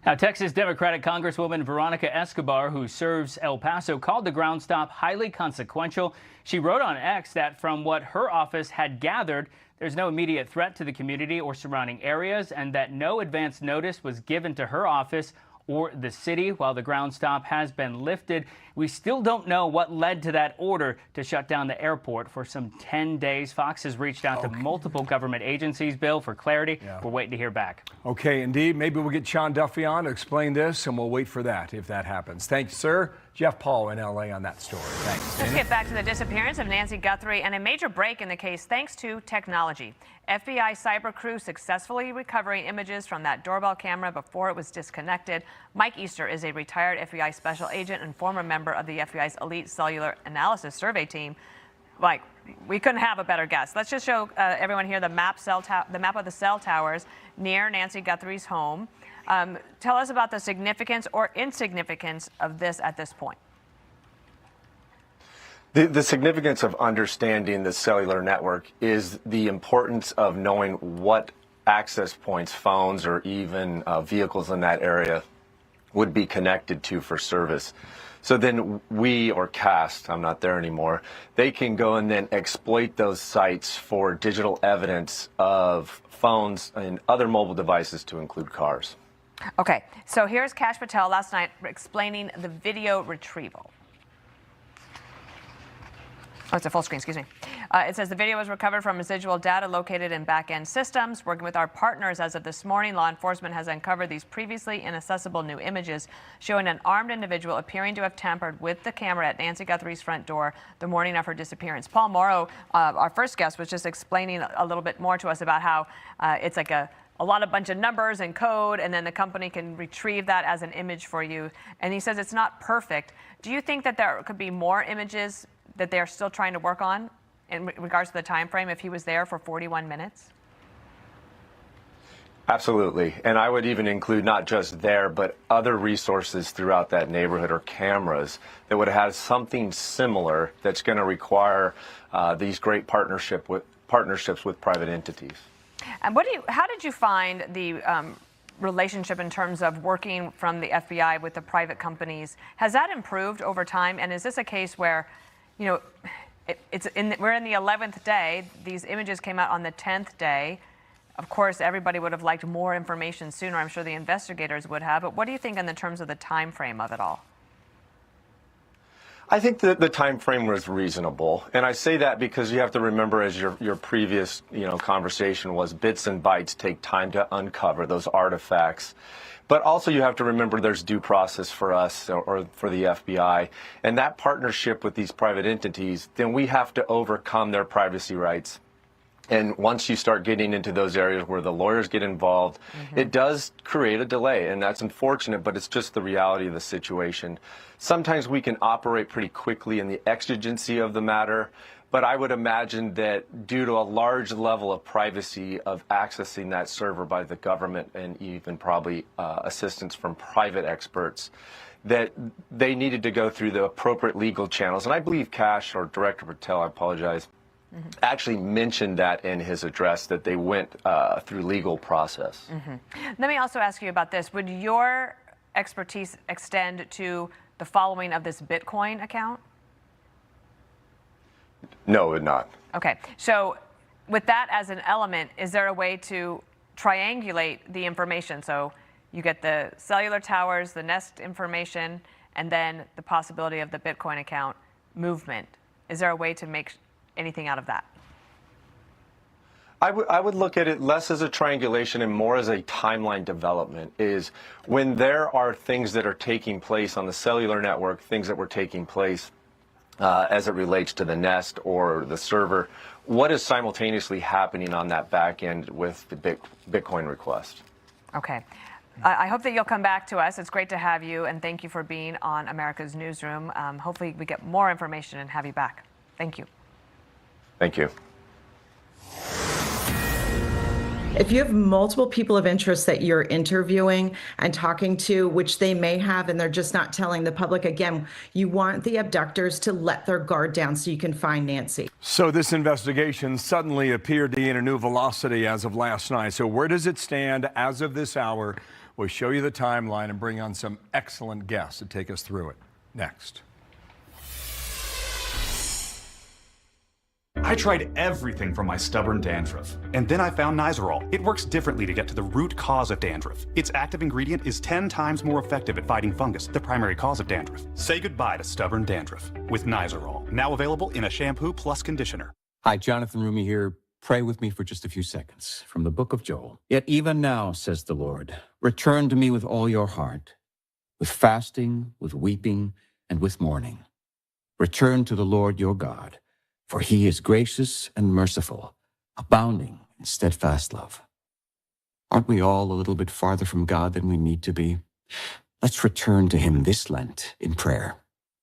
Now, Texas Democratic Congresswoman Veronica Escobar, who serves El Paso, called the ground stop highly consequential. She wrote on X that from what her office had gathered, there's no immediate threat to the community or surrounding areas, and that no advance notice was given to her office or the city. While the ground stop has been lifted, we still don't know what led to that order to shut down the airport for some 10 days. Fox has reached out to multiple government agencies, Bill, for clarity. We're waiting to hear back. Okay, indeed. Maybe we'll get Sean Duffy on to explain this, and we'll wait for that if that happens. Thank you, sir. Jeff Paul in L.A. on that story. Thanks. Let's get back to the disappearance of Nancy Guthrie and a major break in the case thanks to technology. FBI cyber crew successfully recovering images from that doorbell camera before it was disconnected. Mike Easter is a retired FBI special agent and former member of the FBI's elite cellular analysis survey team. Mike, we couldn't have a better guest. Let's just show everyone here the map of the cell towers near Nancy Guthrie's home. Tell us about the significance or insignificance of this at this point. The significance of understanding the cellular network is the importance of knowing what access points, phones, or even vehicles in that area would be connected to for service. So then we, or CAST, I'm not there anymore, they can go and then exploit those sites for digital evidence of phones and other mobile devices, to include cars. Okay, so here's Kash Patel last night explaining the video retrieval. Oh, it's a full screen, excuse me. It says the video was recovered from residual data located in back-end systems. Working with our partners as of this morning, law enforcement has uncovered these previously inaccessible new images showing an armed individual appearing to have tampered with the camera at Nancy Guthrie's front door the morning of her disappearance. Paul Morrow, our first guest, was just explaining a little bit more to us about how it's like a bunch of numbers and code, and then the company can retrieve that as an image for you. And he says it's not perfect. Do you think that there could be more images that they're still trying to work on in regards to the time frame if he was there for 41 minutes? Absolutely. And I would even include not just there, but other resources throughout that neighborhood or cameras that would have something similar that's going to require these great partnerships with private entities. And how did you find the relationship in terms of working from the FBI with the private companies? Has that improved over time? And is this a case where, you know, we're in the 11th day. These images came out on the 10th day. Of course, everybody would have liked more information sooner. I'm sure the investigators would have. But what do you think in the terms of the time frame of it all? I think that the time frame was reasonable, and I say that because you have to remember, as your previous conversation was, bits and bytes take time to uncover those artifacts. But also you have to remember there's due process for us or for the FBI, and that partnership with these private entities, then we have to overcome their privacy rights. And once you start getting into those areas where the lawyers get involved, it does create a delay, and that's unfortunate, but it's just the reality of the situation. Sometimes we can operate pretty quickly in the exigency of the matter, but I would imagine that due to a large level of privacy of accessing that server by the government and even probably assistance from private experts, that they needed to go through the appropriate legal channels. And I believe Kash, or Director Patel, I apologize, actually mentioned that in his address, that they went through legal process. Let me also ask you about this. Would your expertise extend to the following of this Bitcoin account? No, it would not. Okay, so with that as an element, is there a way to triangulate the information? So you get the cellular towers, the Nest information, and then the possibility of the Bitcoin account movement. Is there a way to make anything out of that? I would look at it less as a triangulation and more as a timeline development. Is when there are things that are taking place on the cellular network, things that were taking place as it relates to the Nest or the server, what is simultaneously happening on that back end with the Bitcoin request? Okay. I hope that you'll come back to us. It's great to have you, and thank you for being on America's Newsroom. Hopefully we get more information and have you back. Thank you. Thank you. If you have multiple people of interest that you're interviewing and talking to, which they may have, and they're just not telling the public, again, you want the abductors to let their guard down so you can find Nancy. So this investigation suddenly appeared to gain a new velocity as of last night. So where does it stand as of this hour? We'll show you the timeline and bring on some excellent guests to take us through it. Next. I tried everything for my stubborn dandruff, and then I found Nizoral. It works differently to get to the root cause of dandruff. Its active ingredient is 10 times more effective at fighting fungus, the primary cause of dandruff. Say goodbye to stubborn dandruff with Nizoral, now available in a shampoo plus conditioner. Hi, Jonathan Rumi here. Pray with me for just a few seconds from the book of Joel. Yet even now, says the Lord, return to me with all your heart, with fasting, with weeping, and with mourning. Return to the Lord your God, for he is gracious and merciful, abounding in steadfast love. Aren't we all a little bit farther from God than we need to be? Let's return to him this Lent in prayer.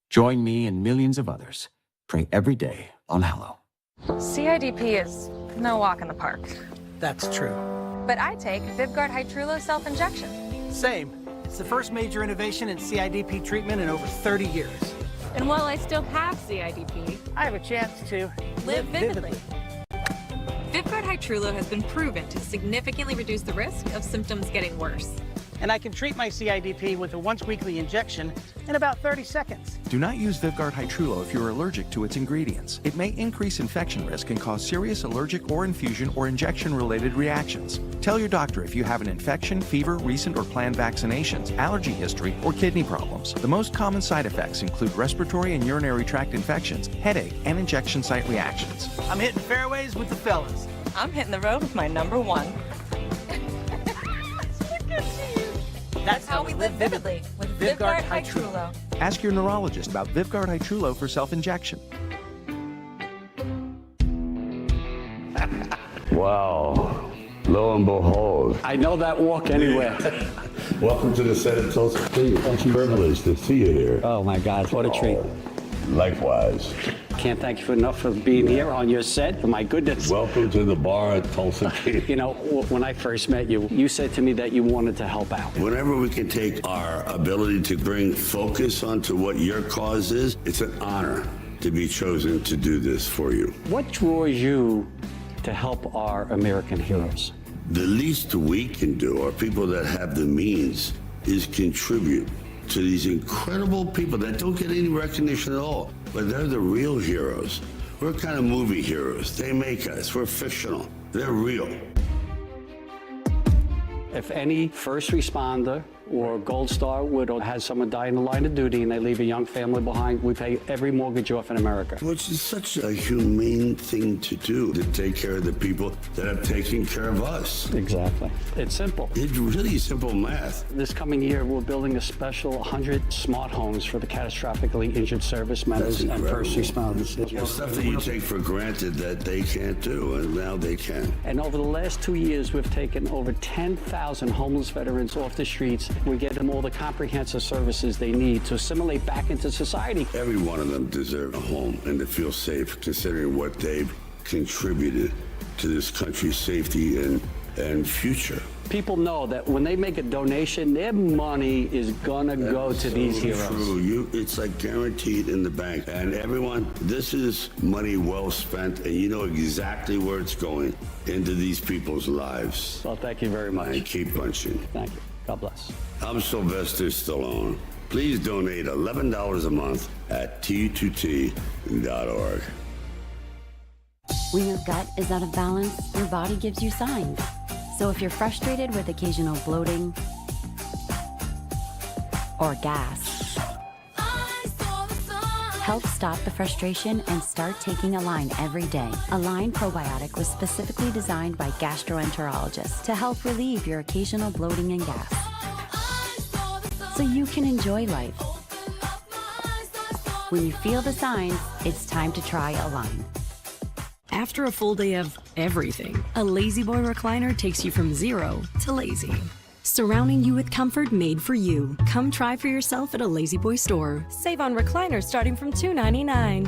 Join me and millions of others. Pray every day on Hallow. CIDP is no walk in the park. That's true. But I take Vyvgart Hytrulo self-injection. Same. It's the first major innovation in CIDP treatment in over 30 years. And while I still have CIDP, I have a chance to live vividly. Vyvgart Hytrulo has been proven to significantly reduce the risk of symptoms getting worse. And I can treat my CIDP with a once-weekly injection in about 30 seconds. Do not use Vyvgart Hytrulo if you're allergic to its ingredients. It may increase infection risk and cause serious allergic or infusion or injection-related reactions. Tell your doctor if you have an infection, fever, recent or planned vaccinations, allergy history, or kidney problems. The most common side effects include respiratory and urinary tract infections, headache, and injection site reactions. I'm hitting fairways with the fellas. I'm hitting the road with my number one. That's how we live vividly with Vyvgart Hytrulo. Ask your neurologist about Vyvgart Hytrulo for self-injection. Wow. Lo and behold. I know that walk anywhere. Welcome to the set of Tulsa. It's a privilege to see you here. Oh my God, what a treat. Likewise. Can't thank you enough for being here on your set. My goodness. Welcome to the bar at Tulsa King. You know, when I first met you, you said to me that you wanted to help out. Whenever we can take our ability to bring focus onto what your cause is, it's an honor to be chosen to do this for you. What draws you to help our American heroes? The least we can do, or people that have the means, is contribute to these incredible people that don't get any recognition at all, but they're the real heroes. We're kind of movie heroes. They make us. We're fictional. They're real. If any first responder or Gold Star widow has someone die in the line of duty and they leave a young family behind, we pay every mortgage off in America. Which is such a humane thing to do, to take care of the people that have taken care of us. Exactly. It's simple. It's really simple math. This coming year, we're building a special 100 smart homes for the catastrophically injured service members and first responders. The stuff that you take for granted that they can't do, and now they can. And over the last 2 years, we've taken over 10,000 homeless veterans off the streets. We get them all the comprehensive services they need to assimilate back into society. Every one of them deserves a home and to feel safe, considering what they've contributed to this country's safety and future. People know that when they make a donation, their money is gonna go to these heroes. True. It's like guaranteed in the bank. And everyone, this is money well spent, and you know exactly where it's going, into these people's lives. Well, thank you very much. And keep punching. Thank you. God bless. I'm Sylvester Stallone. Please donate $11 a month at T2T.org. When your gut is out of balance, your body gives you signs. So if you're frustrated with occasional bloating or gas, help stop the frustration and start taking Align every day. Align Probiotic was specifically designed by gastroenterologists to help relieve your occasional bloating and gas, so you can enjoy life. When you feel the signs, it's time to try Align. After a full day of everything, a La-Z-Boy recliner takes you from zero to lazy. Surrounding you with comfort made for you. Come try for yourself at a La-Z-Boy store. Save on recliners starting from $2.99.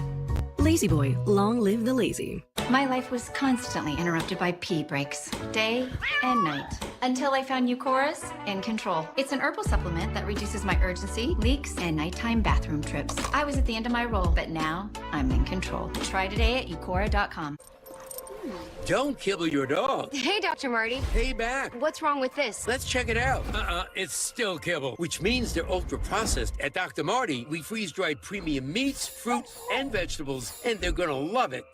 La-Z-Boy, long live the lazy. My life was constantly interrupted by pee breaks, day and night, until I found Eucora's In Control. It's an herbal supplement that reduces my urgency, leaks, and nighttime bathroom trips. I was at the end of my roll, but now I'm in control. Try today at Eucora.com. Don't kibble your dog. Hey, Dr. Marty. Hey, back. What's wrong with this? Let's check it out. It's still kibble, which means they're ultra-processed. At Dr. Marty, we freeze-dried premium meats, fruit, and vegetables, and they're gonna love it.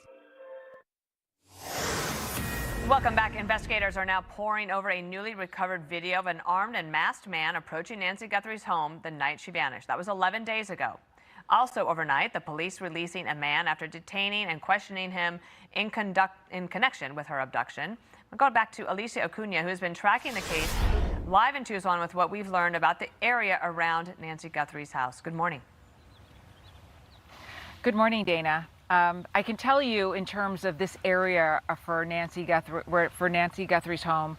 Welcome back. Investigators are now poring over a newly recovered video of an armed and masked man approaching Nancy Guthrie's home the night she vanished. That was 11 days ago. Also overnight, the police releasing a man after detaining and questioning him in connection with her abduction. We'll go back to Alicia Acuna, who's been tracking the case live in Tucson with what we've learned about the area around Nancy Guthrie's house. Good morning. Good morning, Dana. I can tell you in terms of this area for Nancy Guthrie's home,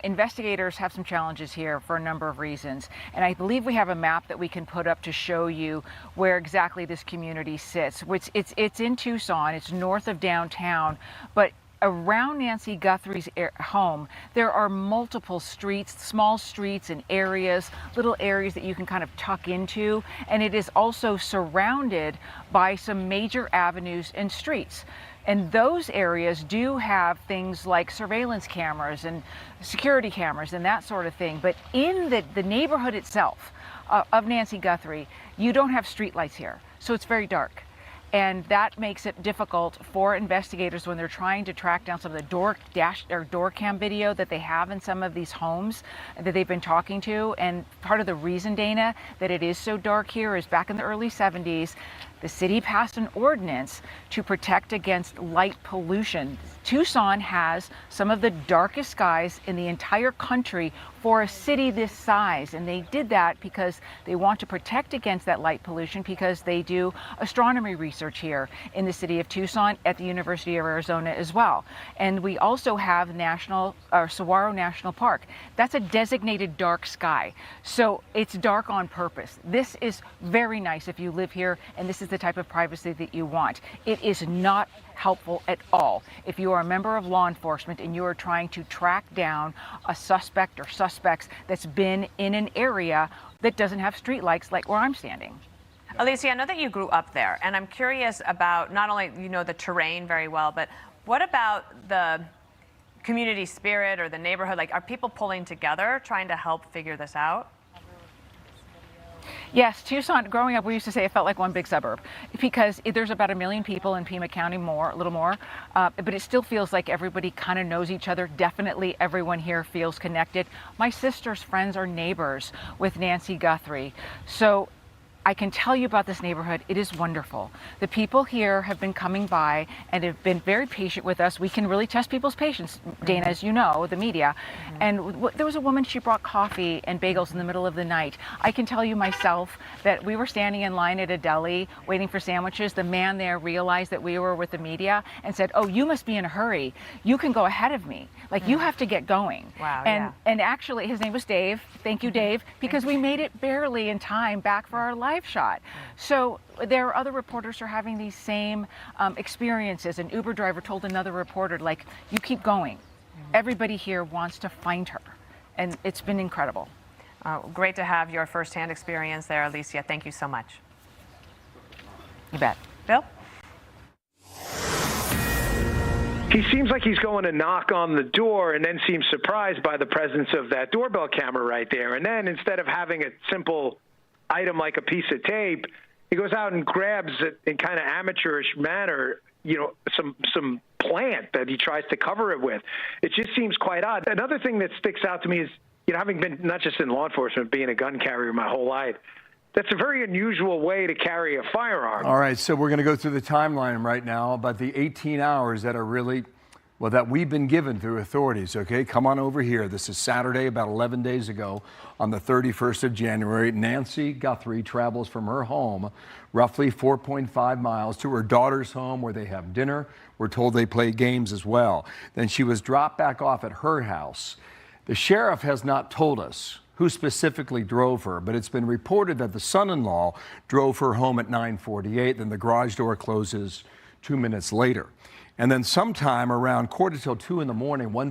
investigators have some challenges here for a number of reasons. And I believe we have a map that we can put up to show you where exactly this community sits. It's in Tucson, it's north of downtown, but around Nancy Guthrie's home, there are multiple streets, small streets and areas, little areas that you can kind of tuck into. And it is also surrounded by some major avenues and streets. And those areas do have things like surveillance cameras and security cameras and that sort of thing. But in the neighborhood itself of Nancy Guthrie, you don't have streetlights here. So it's very dark. And that makes it difficult for investigators when they're trying to track down some of the door cam video that they have in some of these homes that they've been talking to. And part of the reason, Dana, that it is so dark here is back in the early 70s, the city passed an ordinance to protect against light pollution. Tucson has some of the darkest skies in the entire country for a city this size, and they did that because they want to protect against that light pollution because they do astronomy research here in the city of Tucson at the University of Arizona as well. And we also have Saguaro National Park. That's a designated dark sky, so it's dark on purpose. This is very nice if you live here, and this is the type of privacy that you want. It is not helpful at all if you are a member of law enforcement and you are trying to track down a suspect or suspects that's been in an area that doesn't have streetlights like where I'm standing. Alicia, I know that you grew up there, and I'm curious about not only you know the terrain very well, but what about the community spirit or the neighborhood? Like, are people pulling together trying to help figure this out? Yes, Tucson, growing up, we used to say it felt like one big suburb because there's about 1 million people in Pima County, a little more, but it still feels like everybody kind of knows each other. Definitely everyone here feels connected. My sister's friends are neighbors with Nancy Guthrie. So I can tell you about this neighborhood. It is wonderful. The people here have been coming by and have been very patient with us. We can really test people's patience, Dana, as you know, the media. And there was a woman, she brought coffee and bagels in the middle of the night. I can tell you myself that we were standing in line at a deli waiting for sandwiches. The man there realized that we were with the media and said, "Oh, you must be in a hurry. You can go ahead of me. Like, you have to get going." Wow, and actually, his name was Dave. Thank you, Dave, because we made it barely in time back for our live shot. So there are other reporters who are having these same experiences. An Uber driver told another reporter, like, you keep going. Everybody here wants to find her. And it's been incredible. Great to have your firsthand experience there, Alicia. Thank you so much. You bet. Bill? He seems like he's going to knock on the door and then seems surprised by the presence of that doorbell camera right there. And then instead of having a simple item like a piece of tape, he goes out and grabs it in kind of amateurish manner, you know, some plant that he tries to cover it with. It just seems quite odd. Another thing that sticks out to me is, you know, having been not just in law enforcement, being a gun carrier my whole life, that's a very unusual way to carry a firearm. All right, so we're going to go through the timeline right now about the 18 hours that are really, well, that we've been given through authorities, okay? Come on over here. This is Saturday, about 11 days ago, on the 31st of January. Nancy Guthrie travels from her home, roughly 4.5 miles, to her daughter's home where they have dinner. We're told they play games as well. Then she was dropped back off at her house. The sheriff has not told us who specifically drove her, but it's been reported that the son-in-law drove her home at 9:48, then the garage door closes 2 minutes later. And then sometime around 1:45 in the morning, 1:30